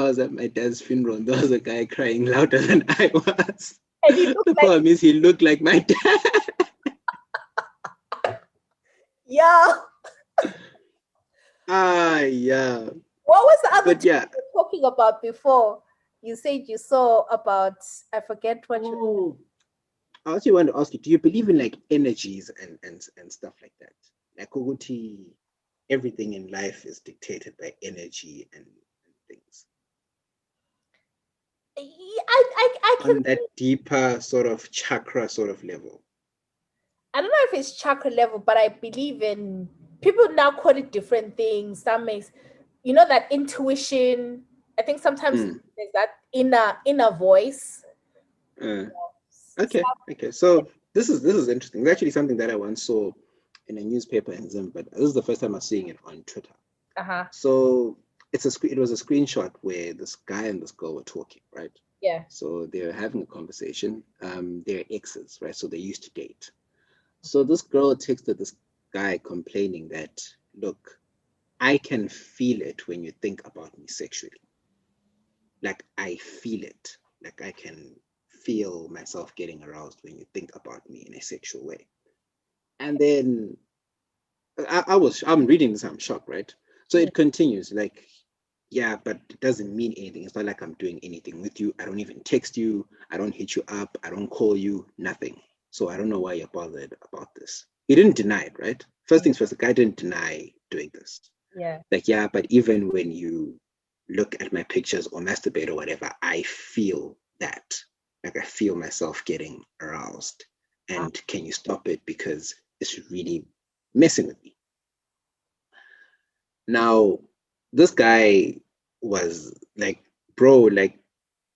Speaker 2: was at my dad's funeral and there was a guy crying louder than I was.
Speaker 1: And
Speaker 2: the problem is he looked like my dad.
Speaker 1: Yeah.
Speaker 2: Yeah.
Speaker 1: What was the other thing you were talking about before? You said you saw about, I forget what you.
Speaker 2: I also want to ask you, do you believe in like energies and stuff like that? Like everything in life is dictated by energy and things.
Speaker 1: I can,
Speaker 2: on that deeper sort of chakra sort of level.
Speaker 1: I don't know if it's chakra level, but I believe in, people now call it different things. Some makes, you know, that intuition. I think sometimes there's that inner voice.
Speaker 2: Okay. So this is interesting. It's actually something that I once saw in a newspaper in Zim, but this is the first time I'm seeing it on Twitter. So it was a screenshot where this guy and this girl were talking, right?
Speaker 1: Yeah.
Speaker 2: So they're having a conversation. They're exes, right? So they used to date. So this girl texted this guy complaining that, look, I can feel it when you think about me sexually. Like, I feel it. Like, I can feel myself getting aroused when you think about me in a sexual way. And then I'm reading this, I'm shocked, right? So it continues like, yeah, but it doesn't mean anything. It's not like I'm doing anything with you. I don't even text you. I don't hit you up. I don't call you, nothing. So I don't know why you're bothered about this. He didn't deny it, right? First things first, the guy didn't deny doing this.
Speaker 1: Yeah.
Speaker 2: Like, yeah, but even when you look at my pictures or masturbate or whatever, I feel that. Like, I feel myself getting aroused. And can you stop it? Because it's really messing with me. Now, this guy was like, bro, like,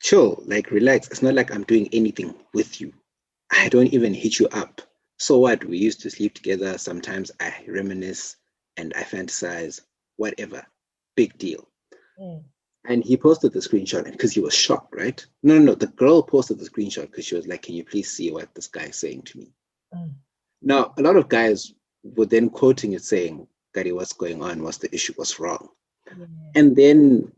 Speaker 2: chill, like, relax. It's not like I'm doing anything with you. I don't even hit you up. So what? We used to sleep together. Sometimes I reminisce and I fantasize, whatever. Big deal. And he posted the screenshot because he was shocked, right? No. The girl posted the screenshot because she was like, can you please see what this guy is saying to me? Now, a lot of guys were then quoting it saying, Gary, what's going on? What's the issue? What's wrong? And then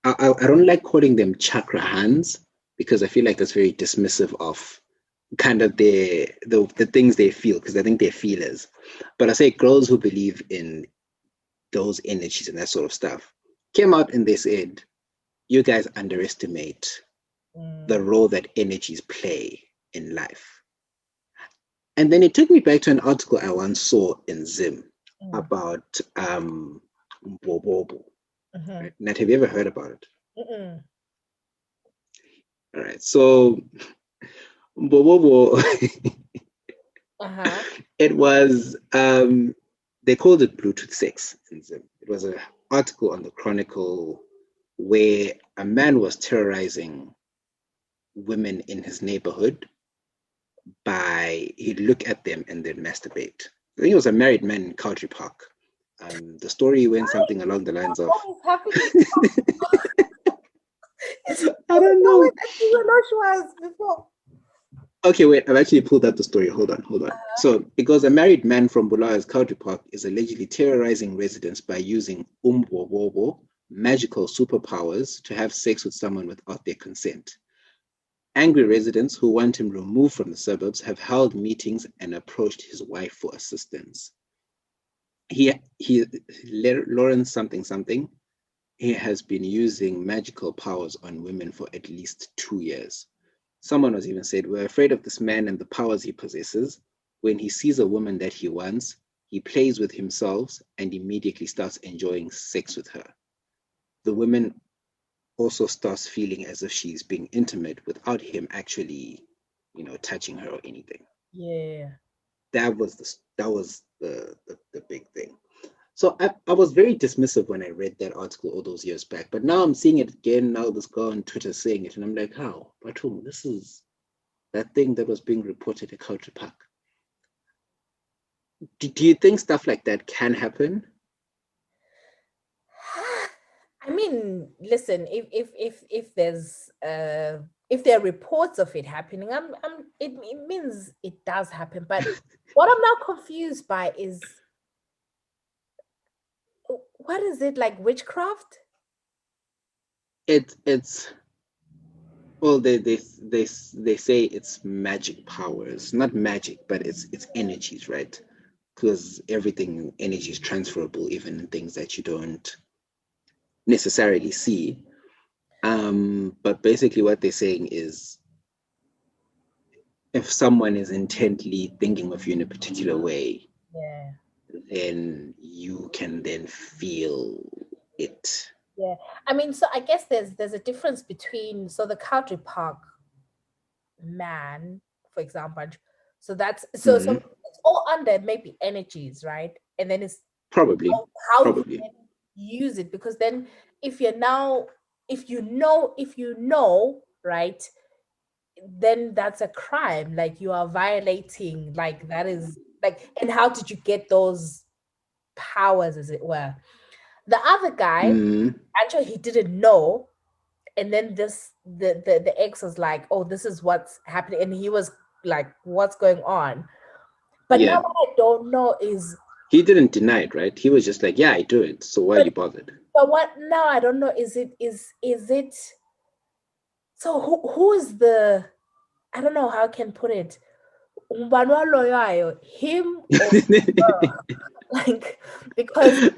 Speaker 2: I don't like calling them chakra hands because I feel like that's very dismissive of kind of the things they feel, because I think they're feelers. But I say girls who believe in those energies and that sort of stuff came out and they said, you guys underestimate the role that energies play in life. And then it took me back to an article I once saw in Zim about Mbobobo. Right? Nat, have you ever heard about it? All right, so Mbobobo
Speaker 1: Uh-huh.
Speaker 2: It was they called it Bluetooth sex. It was an article on the Chronicle where a man was terrorizing women in his neighborhood by he'd look at them and then masturbate. I think it was a married man in Country Park. The story went something along the lines of
Speaker 1: What is happening?
Speaker 2: I don't know.
Speaker 1: You were not sure as before.
Speaker 2: Okay, wait, I've actually pulled up the story. Hold on. So, because a married man from Bulawayo's Country Park is allegedly terrorizing residents by using umbobobo, magical superpowers, to have sex with someone without their consent. Angry residents who want him removed from the suburbs have held meetings and approached his wife for assistance. Lawrence something, he has been using magical powers on women for at least 2 years. Someone was even said, we're afraid of this man and the powers he possesses. When he sees a woman that he wants, he plays with himself and immediately starts enjoying sex with her. The woman also starts feeling as if she's being intimate without him actually, touching her or anything.
Speaker 1: Yeah.
Speaker 2: That was the big thing. So I was very dismissive when I read that article all those years back, but now I'm seeing it again. Now this girl on Twitter saying it, and I'm like, how? Batum, this is that thing that was being reported at Culture Park. Do you think stuff like that can happen?
Speaker 1: I mean, listen, if there's if there are reports of it happening, it means it does happen. But what I'm now confused by is, what is it, like witchcraft?
Speaker 2: It's well, they say it's magic powers, not magic, but it's energies, right? Because everything energy is transferable, even in things that you don't necessarily see. But basically, what they're saying is, if someone is intently thinking of you in a particular way,
Speaker 1: Yeah.
Speaker 2: then you can then feel it.
Speaker 1: Yeah. I mean, so I guess there's a difference between, so the Country Park man, for example. So that's so it's all under maybe energies, right? And then it's
Speaker 2: Probably.
Speaker 1: how you use it, because then if you know, right, then that's a crime. Like, you are violating, like, that is like, and how did you get those powers, as it were? The other guy, actually, he didn't know, and then the ex was like, oh, this is what's happening, and he was like, what's going on? But now what I don't know is,
Speaker 2: he didn't deny it, right? He was just like, yeah, I do it, so why are you bothered?
Speaker 1: But what now I don't know is it so who is the, I don't know how I can put it, him or like, because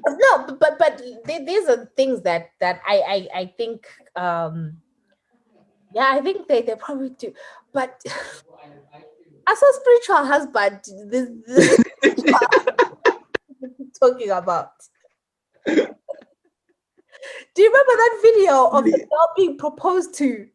Speaker 1: no, but these are things that I think yeah, I think they probably do, but as a spiritual husband, this talking about. Do you remember that video of the girl being proposed to?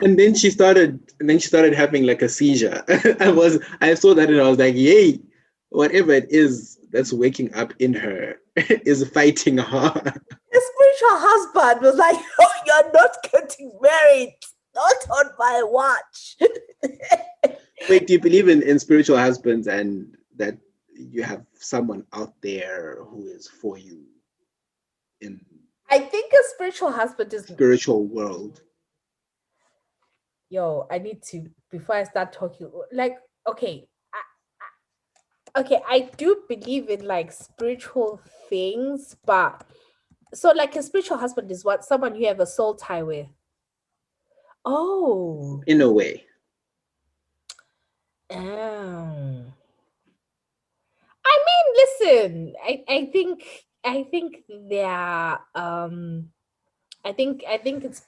Speaker 2: and then she started having like a seizure. I saw that and I was like, yay, whatever it is that's waking up in her is fighting her.
Speaker 1: The spiritual husband was like, oh, you're not getting married, not on my watch.
Speaker 2: Wait, do you believe in spiritual husbands, and that you have someone out there who is for you in,
Speaker 1: I think a spiritual husband is
Speaker 2: spiritual world?
Speaker 1: Yo, I need to, before I start talking, like, okay, I do believe in like spiritual things, but so like a spiritual husband is what, someone you have a soul tie with. Oh,
Speaker 2: in a way.
Speaker 1: I mean, listen, I think there are I think it's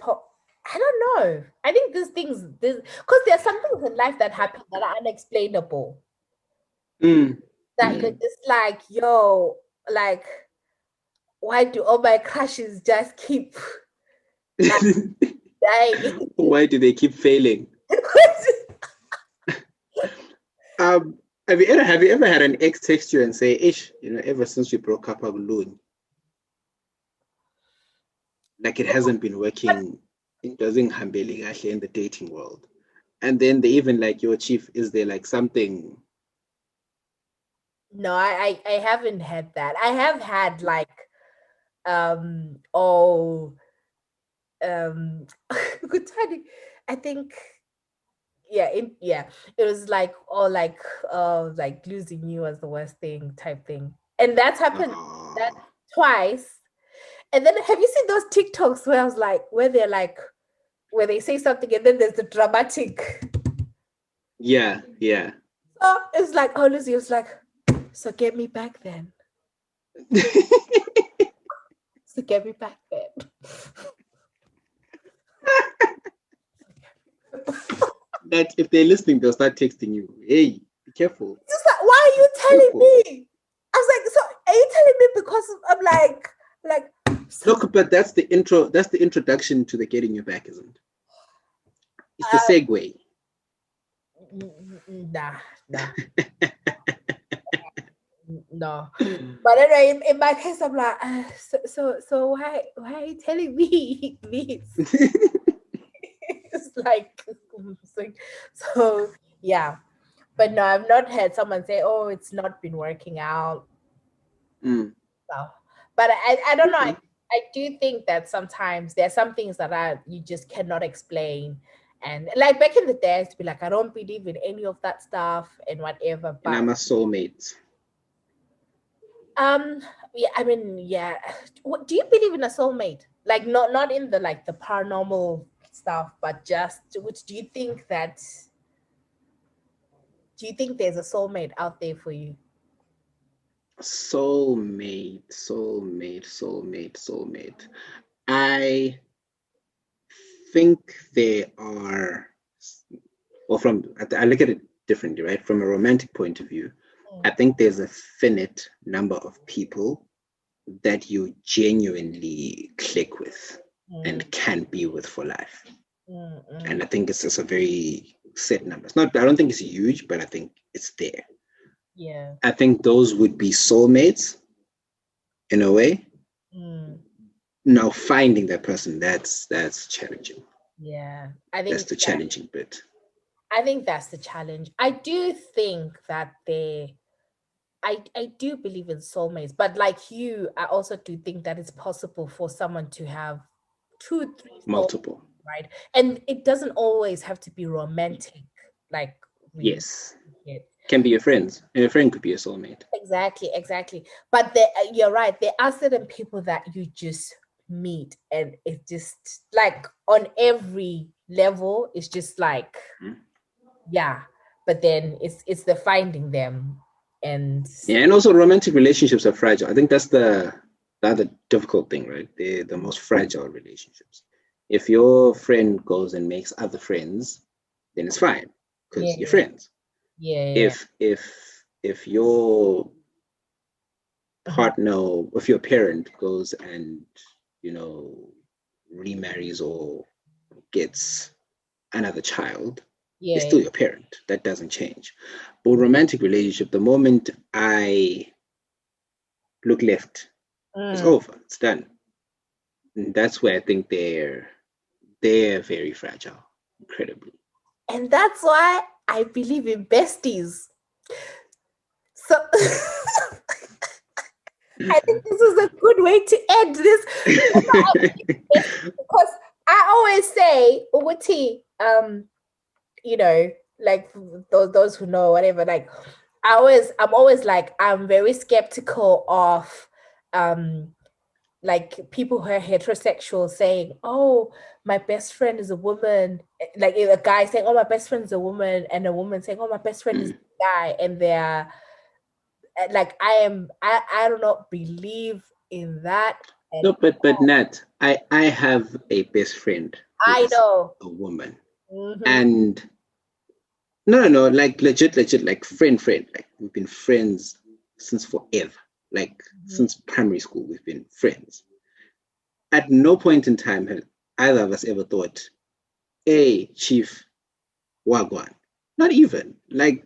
Speaker 1: I don't know. I think these things, because there are some things in life that happen that are unexplainable. That you're just like, yo, like, why do all my crushes just keep dying?
Speaker 2: Why do they keep failing? Have you ever had an ex text you and say, "Ish, ever since we broke up, I'm alone. Like it hasn't been working. It doesn't hambeli actually in the dating world." And then they even like your chief, is there like something?
Speaker 1: No, I haven't had that. I have had like good timing. I think it was like like losing you was the worst thing type thing. And that's happened that
Speaker 2: Oh,
Speaker 1: twice. And then have you seen those TikToks where I was like where they're like where they say something and then there's the dramatic.
Speaker 2: yeah, yeah.
Speaker 1: So it's like, oh, Lucy was like, so get me back then. So get me back then.
Speaker 2: That if they're listening, they'll start texting you. Hey, be careful.
Speaker 1: Just like, why are you telling me? I was like, so are you telling me because I'm like so,
Speaker 2: Look, but that's the intro. That's the introduction to the getting you back, isn't it? It's the segue.
Speaker 1: Nah. No. But anyway, in my case, I'm like, so why are you telling me this? It's like so yeah. But no, I've not heard someone say, oh, it's not been working out.
Speaker 2: Mm.
Speaker 1: So, but I don't know.
Speaker 2: Okay.
Speaker 1: I do think that sometimes there are some things that you just cannot explain. And like back in the day, I used to be like, I don't believe in any of that stuff and whatever.
Speaker 2: And
Speaker 1: But
Speaker 2: I'm a soulmate.
Speaker 1: yeah, I mean, yeah. What, do you believe in a soulmate? Like not in the like the paranormal stuff, but just which do you think there's a soulmate out there for you?
Speaker 2: Soulmate. I think there are, or I look at it differently, right? From a romantic point of view, I think there's a finite number of people that you genuinely click with and can be with for life. And I think it's just a very set number. It's not, I don't think it's huge, but I think it's there.
Speaker 1: Yeah.
Speaker 2: I think those would be soulmates in a way. Now finding that person, that's challenging.
Speaker 1: Yeah. I think
Speaker 2: That's the challenging bit.
Speaker 1: I think that's the challenge. I do think that I do believe in soulmates, but like you, I also do think that it's possible for someone to have 2, 3
Speaker 2: Multiple.
Speaker 1: right? And it doesn't always have to be romantic, like
Speaker 2: Yes. Can be your friends. And a friend could be a soulmate.
Speaker 1: Exactly. But you're right. There are certain people that you just meet, and it's just like on every level, it's just like, yeah. But then it's the finding them, and
Speaker 2: and also romantic relationships are fragile. I think that's the other difficult thing, right? They're the most fragile relationships. If your friend goes and makes other friends, then it's fine because you're friends.
Speaker 1: Yeah.
Speaker 2: If your partner, if your parent goes and remarries or gets another child, it's still your parent. That doesn't change. But romantic relationship, the moment I look left, it's over. It's done. And that's where I think they're very fragile, incredibly.
Speaker 1: And that's why I believe in besties. So I think this is a good way to end this because I always say, Uguti, like those who know whatever, like I'm always like, I'm very skeptical of like people who are heterosexual saying, oh, my best friend is a woman, like a guy saying, oh, my best friend is a woman, and a woman saying, oh, my best friend is a guy, and they're like, I do not believe in that.
Speaker 2: No, but Nat, I have a best friend who
Speaker 1: I
Speaker 2: is
Speaker 1: know
Speaker 2: a woman. And no, like legit, like friend. Like we've been friends since forever. Like since primary school, we've been friends. At no point in time had either of us ever thought, hey, Chief, Wagwan, Not even. Like,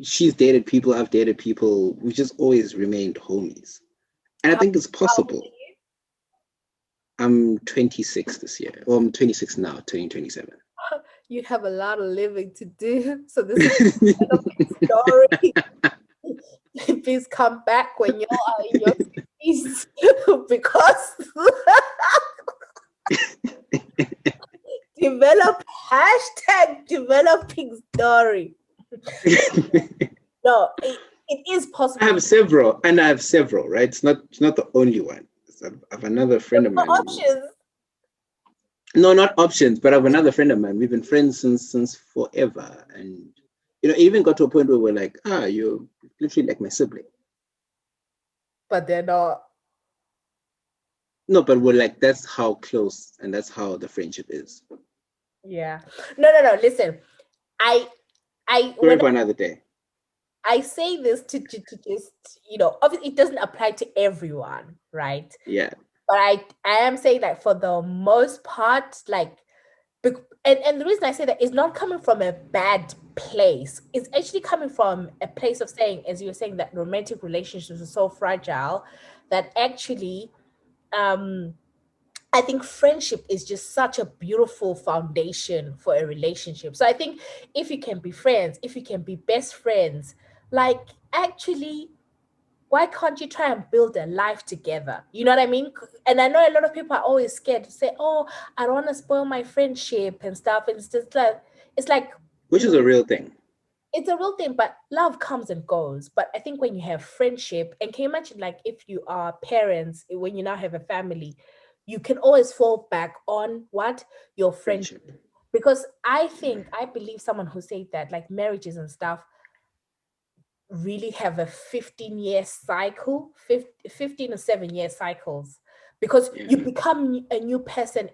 Speaker 2: she's dated people, I've dated people. We just always remained homies. And I
Speaker 1: How
Speaker 2: think it's
Speaker 1: old are
Speaker 2: possible. I'm 26 this year. Well, I'm 26 now, turning 27.
Speaker 1: you? You have a lot of living to do. So this is a story. Please come back when you are in your 60s because develop hashtag developing story. No, it is possible.
Speaker 2: I have several, right? It's not the only one. I have another friend of
Speaker 1: No
Speaker 2: mine.
Speaker 1: options.
Speaker 2: No, not options, but I have another friend of mine. We've been friends since forever, and it even got to a point where we're like, you're literally like my sibling.
Speaker 1: But they're not.
Speaker 2: No, but we're like, that's how close and that's how the friendship is.
Speaker 1: Yeah. No. Listen, I
Speaker 2: Story for another day.
Speaker 1: I say this to just, obviously it doesn't apply to everyone, right?
Speaker 2: Yeah.
Speaker 1: But I am saying that for the most part, like, and the reason I say that is not coming from a bad place. It's actually coming from a place of saying, as you were saying, that romantic relationships are so fragile that actually, I think friendship is just such a beautiful foundation for a relationship. So I think if you can be friends, if you can be best friends, like, actually, why can't you try and build a life together? You know what I mean? And I know a lot of people are always scared to say, oh, I don't want to spoil my friendship and stuff. And it's like,
Speaker 2: which is a real thing.
Speaker 1: It's a real thing, but love comes and goes. But I think when you have friendship, and can you imagine, like, if you are parents, when you now have a family, you can always fall back on what? Your friendship. Because I believe someone who said that, like, marriages and stuff really have a 15-year cycle, 15 or 7-year cycles, because you become a new person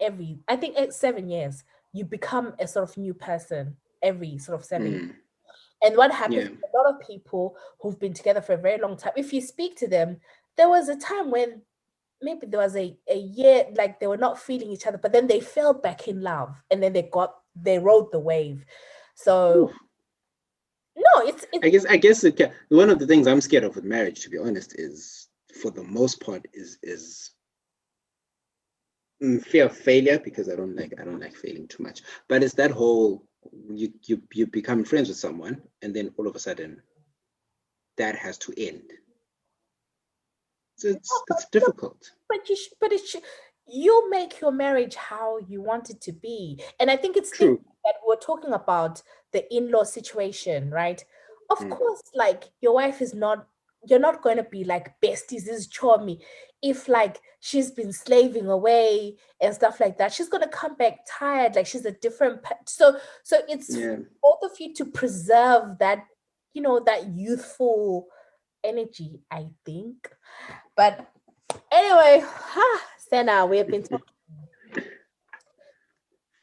Speaker 1: I think it's 7 years. You become a sort of new person every sort of 7 years. And what happens, a lot of people who've been together for a very long time, if you speak to them, there was a time when maybe there was a year, like, they were not feeling each other, but then they fell back in love, and then they rode the wave. So no, it's
Speaker 2: I guess one of the things I'm scared of with marriage, to be honest, is, for the most part, is fear of failure, because I don't like failing too much. But it's that whole, you become friends with someone, and then all of a sudden that has to end. So it's difficult.
Speaker 1: But you make your marriage how you want it to be. And I think it's
Speaker 2: true
Speaker 1: that we're talking about the in-law situation, right? Of course, like, your wife is not, you're not going to be like besties, this is chummy. If, like, she's been slaving away and stuff like that, she's going to come back tired, like she's a different so it's both of you to preserve that, that youthful energy, I think. But anyway, Sena, we have been talking.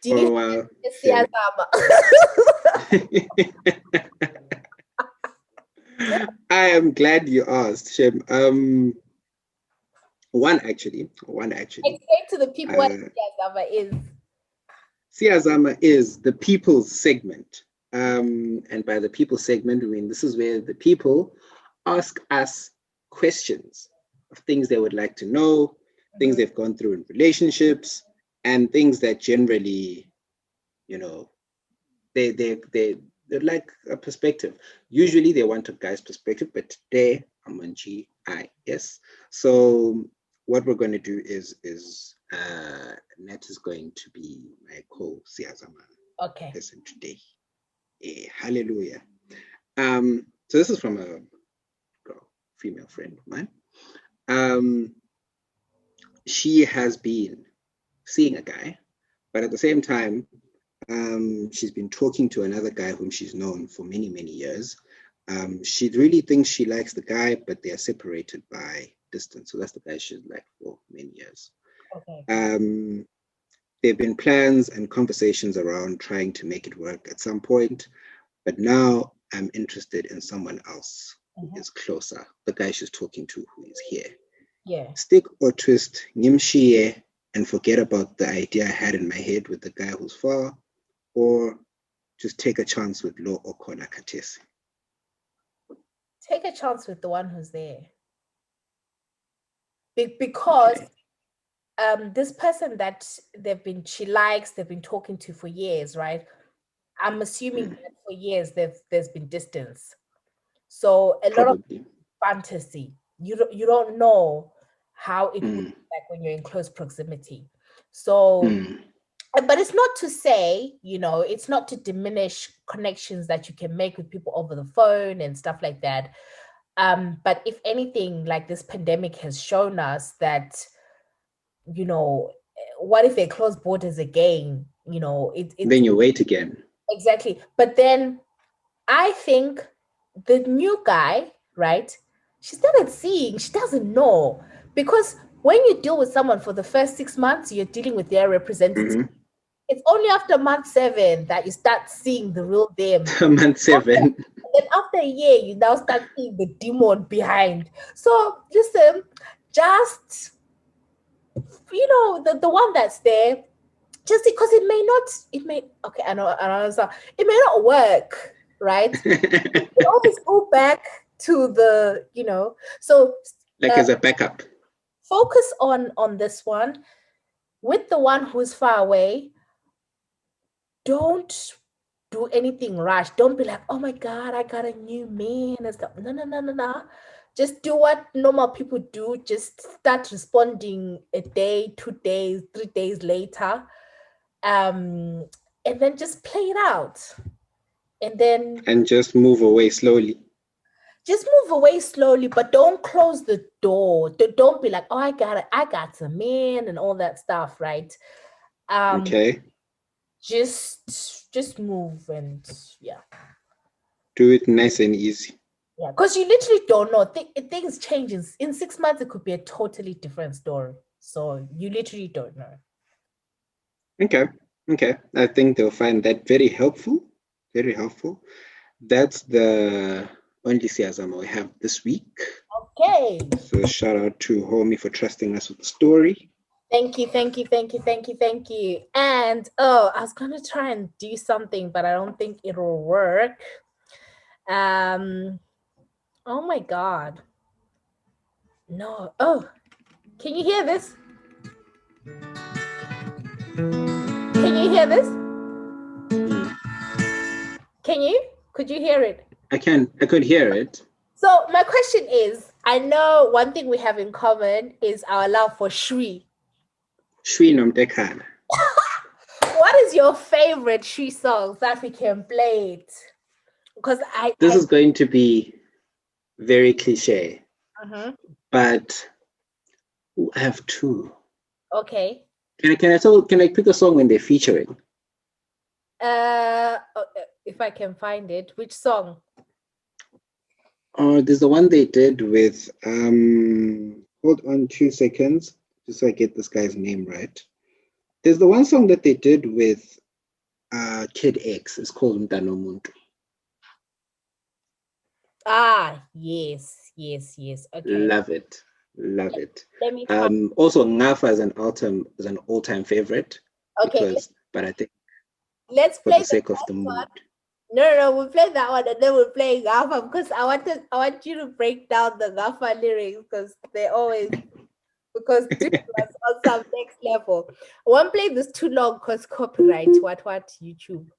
Speaker 1: Do you think
Speaker 2: I am glad you asked, Shem. One actually.
Speaker 1: Explain to the people what Siyazama is.
Speaker 2: Siyazama is the people's segment. And by the people segment, I mean, this is where the people ask us questions of things they would like to know, things they've gone through in relationships, and things that generally, they'd like a perspective. Usually they want a guy's perspective, but today I'm on GIS. So what we're going to do is Nat is going to be my co-Siyazama.
Speaker 1: Okay.
Speaker 2: Listen today. Hallelujah. So this is from a female friend of mine. She has been seeing a guy, but at the same time, she's been talking to another guy whom she's known for many, many years. She really thinks she likes the guy, but they are separated by distance. So that's the guy she's liked for many years.
Speaker 1: Okay.
Speaker 2: There have been plans and conversations around trying to make it work at some point, but now I'm interested in someone else who is closer, the guy she's talking to who is here.
Speaker 1: Yeah.
Speaker 2: Stick or twist, ngimshiye, and forget about the idea I had in my head with the guy who's far, or just take a chance with Lo Okola Katesi?
Speaker 1: Take a chance with the one who's there. Because this person that they've been talking to for years, right? I'm assuming that for years there's been distance. So a lot of fantasy. You don't know how it would be like when you're in close proximity. So but it's not to say, it's not to diminish connections that you can make with people over the phone and stuff like that. But if anything, like this pandemic has shown us that, what if they close borders again? Then
Speaker 2: you wait again.
Speaker 1: Exactly. But then I think the new guy, right? She started seeing, she doesn't know. Because when you deal with someone for the first 6 months, you're dealing with their representative. It's only after month 7 that you start seeing the real them.
Speaker 2: Month 7.
Speaker 1: And then after a year, you now start seeing the demon behind. So listen, just, the one that's there, just because it may not work, right? You always go back to the, so.
Speaker 2: As a backup.
Speaker 1: Focus on this one. With the one who's far away, don't do anything rash. Don't be like, oh my God, I got a new man and stuff. No. Just do what normal people do. Just start responding a day, 2 days, 3 days later. And then just play it out. And
Speaker 2: just move away slowly.
Speaker 1: Just move away slowly, but don't close the door. Don't be like, oh, I got a man and all that stuff, right?
Speaker 2: Okay.
Speaker 1: Just move and
Speaker 2: do it nice and easy.
Speaker 1: Yeah, because you literally don't know. Things change. In 6 months, it could be a totally different story. So you literally don't know.
Speaker 2: Okay. I think they'll find that very helpful. Very helpful. That's the only Siazama we have this week.
Speaker 1: Okay.
Speaker 2: So shout out to Homie for trusting us with the story.
Speaker 1: Thank you. And I was gonna try and do something, but I don't think it'll work. Oh my God. No. Oh, can you hear this? Can you hear this? Could you hear it?
Speaker 2: I could hear it.
Speaker 1: So my question is, I know one thing we have in common is our love for Shwi.
Speaker 2: Shwi Nomtekhala.
Speaker 1: What is your favorite Shwi song that we can play it? Because
Speaker 2: this is going to be very cliche. But I have 2.
Speaker 1: Okay.
Speaker 2: Can I pick a song when they're featuring?
Speaker 1: If I can find it, which song?
Speaker 2: Oh, there's the one they did with hold on 2 seconds, just so I get this guy's name right. There's the one song that they did with Kid X. It's called Mtano Muntu.
Speaker 1: Yes. Okay.
Speaker 2: Love it.
Speaker 1: Let me
Speaker 2: also Ngafa is an all-time favorite.
Speaker 1: Okay.
Speaker 2: But I think
Speaker 1: let's
Speaker 2: play for the sake of the mood.
Speaker 1: No, we'll play that one and then we'll play Ngafa because I want you to break down the Ngafa lyrics because they always this was on some next level. I won't play this too long because copyright. What YouTube.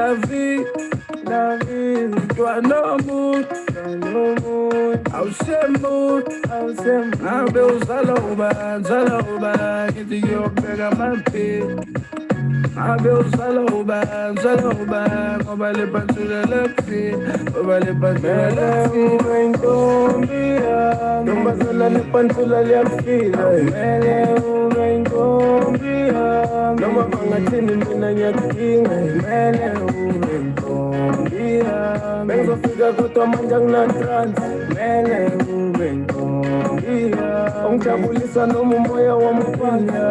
Speaker 3: La vie, toi no mood, I'll send mood, I'll be Zaloba, get your bag of my pit. I built shallow bam, over the band to the left feet, over the band to the left feet, going to be a number to the band to the left feet, going to be a number on a tin in a young king, going to be a man of figure go to Manjang Natrans, going to be a Unchabulisa no Moya Wamupanya.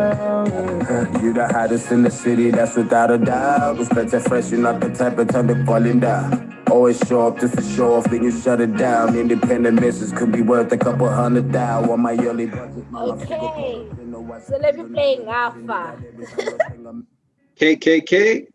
Speaker 3: You the hottest in the city, that's without a doubt. Respect that fresh, you're not the type of time to falling down. Always show up just to show off, then you shut it down. Independent missions could be worth a couple $100,000 on my yearly budget.
Speaker 1: Okay, so let me play Ngafa.
Speaker 2: KKK.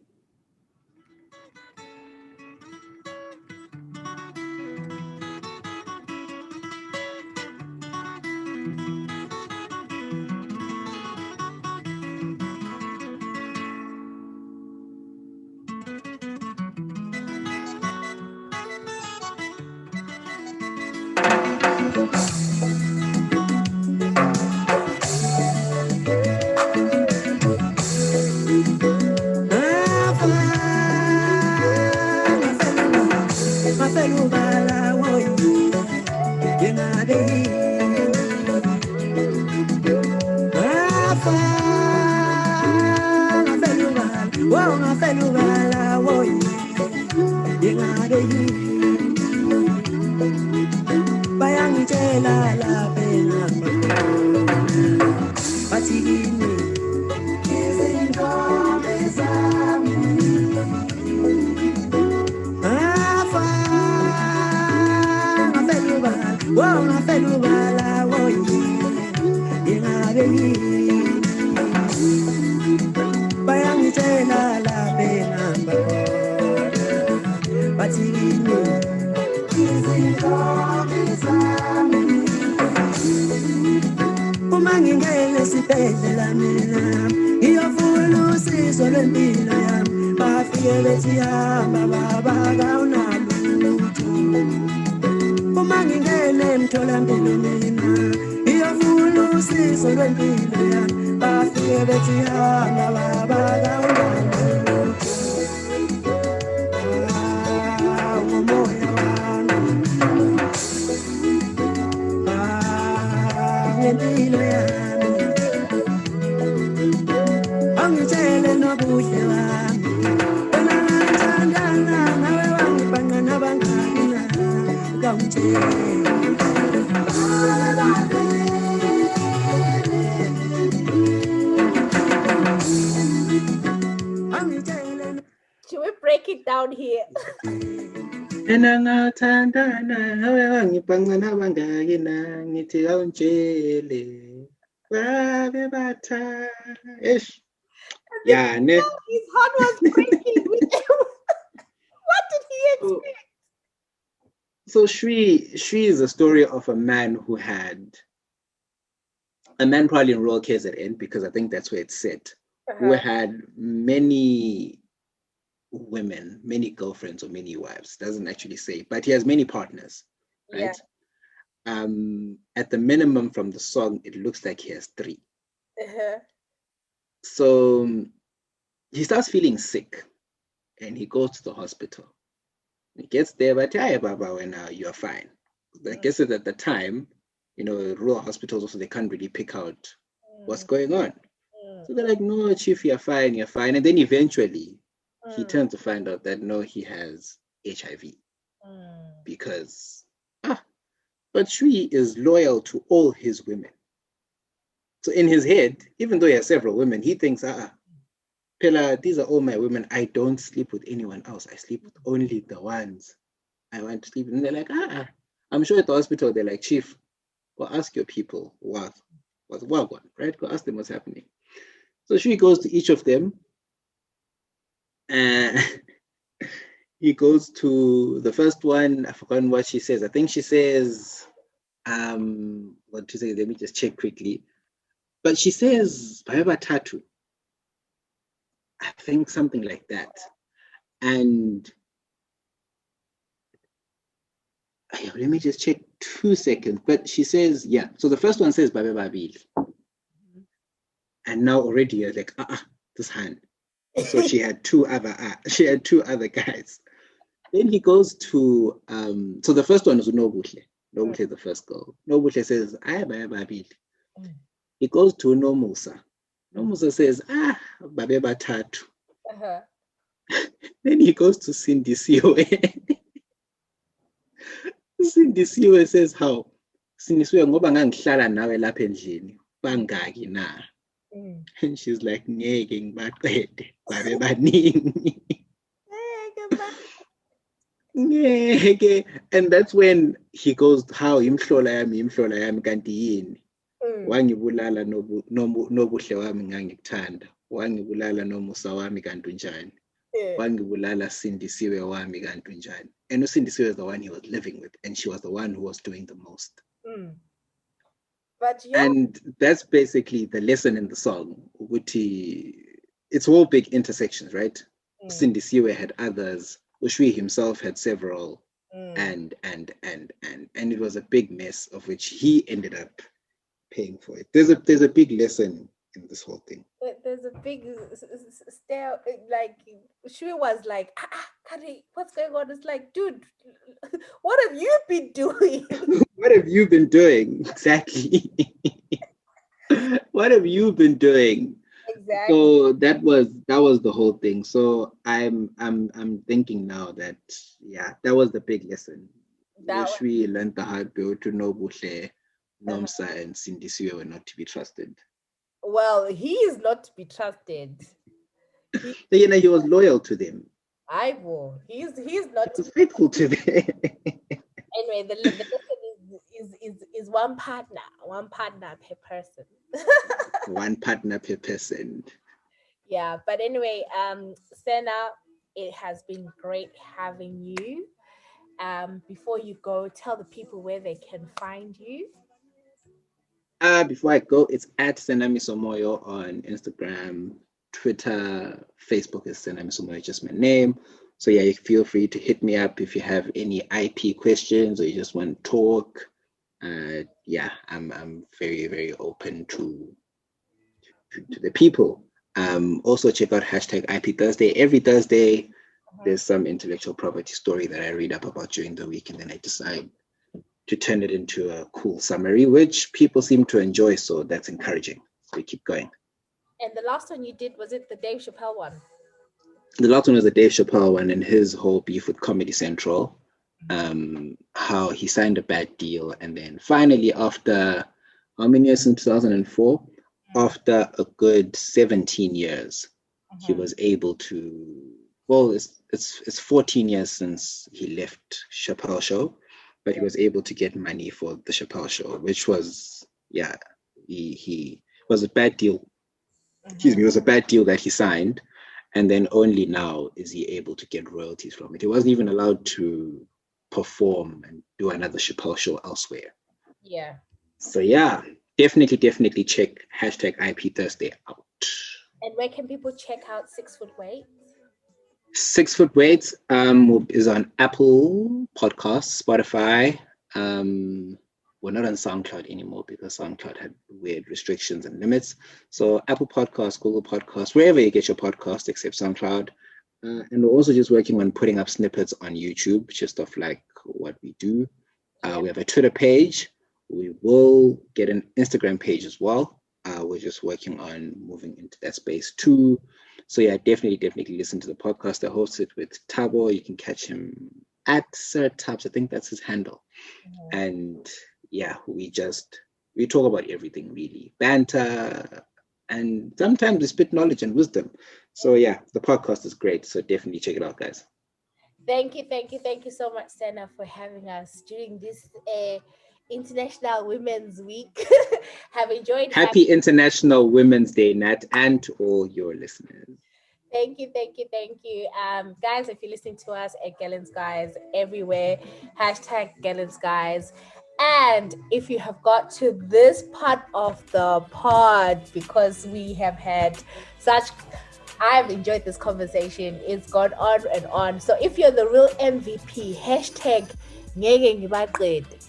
Speaker 1: Should we break it down here?
Speaker 2: Yeah, ne?
Speaker 1: His heart was breaking. What did he expect?
Speaker 2: So Shwi is a story of a man who had a man probably in rural KZN, because I think that's where it's set, who had many women, many girlfriends or many wives. Doesn't actually say, but he has many partners, right? Yeah. At the minimum from the song, it looks like he has 3. So he starts feeling sick and he goes to the hospital. He gets there, but hey, Baba, when you're fine. I guess that at the time, rural hospitals also, they can't really pick out what's going on. So they're like, no, Chief, you're fine. And then eventually he turns to find out that no, he has HIV. Because, but Shwi is loyal to all his women. So in his head, even though he has several women, he thinks, Pela, these are all my women. I don't sleep with anyone else. I sleep with only the ones I want to sleep with. And they're like, I'm sure at the hospital, they're like, Chief, go ask your people what's Wagwan, right? Go ask them what's happening. So Shwi goes to each of them. And he goes to the first one. I've forgotten what she says. I think she says, what to say? Let me just check quickly. But she says, Baba Tatu. I think something like that. And let me just check 2 seconds. But she says, yeah. So the first one says Baba Babil. And now already you're like, this hand. So she had two other guys. Then he goes to so the first one is Nobuhle. Nobuhle is the first girl. Nobuhle says, "Baby." He goes to Nomusa. Nomusa says, babe batatu. Then he goes to Sindisiwe. Sindisiwe says, how? Sindisiwe ngoba ngangihlala nawe lapha endlini. Bangaki na? And she's like, ngeke ngibaqede. Babe baningi. Ngeke. And that's when he goes, how? Imhlola yami kanti yini? Wangibulala nobuhle wami ngangikuthanda. Wangibulala nomusa wami kanti unjani? Wangibulala Sindisiwe wami kanti unjani? And Sindisiwe is the one he was living with, and she was the one who was doing the most.
Speaker 1: But
Speaker 2: and that's basically the lesson in the song. It's all big intersections, right? Sindisiwe had others. Shwi himself had several, and it was a big mess of which he ended up paying for it. There's a big lesson in this whole thing.
Speaker 1: There's a big stare. Like Shwi was like, Kari, what's going on? It's like, dude, what have you been doing?
Speaker 2: What have you been doing? Exactly. What have you been doing?
Speaker 1: Exactly.
Speaker 2: So that was the whole thing. So I'm thinking now that that was the big lesson. Shwi learned the hard way to Nobuhle, Nomsa, and Sindisiwe were not to be trusted.
Speaker 1: Well, he is not to be trusted.
Speaker 2: He was loyal to them.
Speaker 1: I will. He's not.
Speaker 2: He was faithful to them.
Speaker 1: Anyway, the lesson is one partner per person.
Speaker 2: One partner per person.
Speaker 1: Yeah, but anyway, Sena, it has been great having you. Before you go, tell the people where they can find you.
Speaker 2: Before I go, it's at Sena Misomoyo on Instagram, Twitter, Facebook is Sena Misomoyo, just my name. So yeah, you feel free to hit me up if you have any IP questions or you just want to talk. I'm very, very open to the people. Also check out #IP Thursday. Every Thursday, there's some intellectual property story that I read up about during the week, and then I decide to turn it into a cool summary, which people seem to enjoy. So that's encouraging. So we keep going.
Speaker 1: And the last one you did, was it the Dave Chappelle one?
Speaker 2: The last one was the Dave Chappelle one and his whole beef with Comedy Central. How he signed a bad deal, and then finally, after how many years, since 2004, after a good 17 years, he was able to. Well, it's 14 years since he left Chappelle Show, but he was able to get money for the Chappelle Show, which was he was a bad deal. Excuse me, it was a bad deal that he signed, and then only now is he able to get royalties from it. He wasn't even allowed to perform and do another Chappelle Show elsewhere.
Speaker 1: Yeah.
Speaker 2: So yeah, definitely check #IP Thursday out.
Speaker 1: And where can people check out 6 Foot Weights?
Speaker 2: 6 Foot Weights is on Apple Podcasts, Spotify. We're not on SoundCloud anymore because SoundCloud had weird restrictions and limits. So Apple Podcasts, Google Podcasts, wherever you get your podcast except SoundCloud. And we're also just working on putting up snippets on YouTube, just of like what we do. We have a Twitter page. We will get an Instagram page as well. We're just working on moving into that space too. So yeah, definitely listen to the podcast. I host it with Tabo. You can catch him at Sir Tabs. I think that's his handle. And yeah, we talk about everything really. Banter, and sometimes we spit knowledge and wisdom. So yeah, the podcast is great. So definitely check it out, guys.
Speaker 1: Thank you so much, Sena, for having us during this International Women's Week. Have enjoyed.
Speaker 2: Happy International Women's Day, Nat, and to all your listeners.
Speaker 1: Thank you. Guys, if you're listening to us at Gallons Guys everywhere, #Gallons Guys. And if you have got to this part of the pod, because we have had I've enjoyed this conversation. It's gone on and on. So if you're the real MVP, ngeke ngibaqede.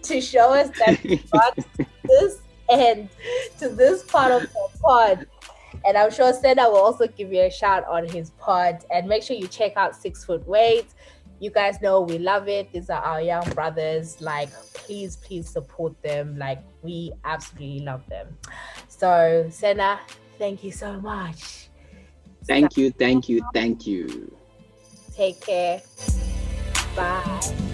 Speaker 1: To show us that you got this end to this part of the pod. And I'm sure Sena will also give you a shout on his pod. And make sure you check out 6 Foot Weight. You guys know we love it. These are our young brothers. Like, please support them. Like, we absolutely love them. So, Sena, thank you so much.
Speaker 2: Thank you.
Speaker 1: Take care. Bye.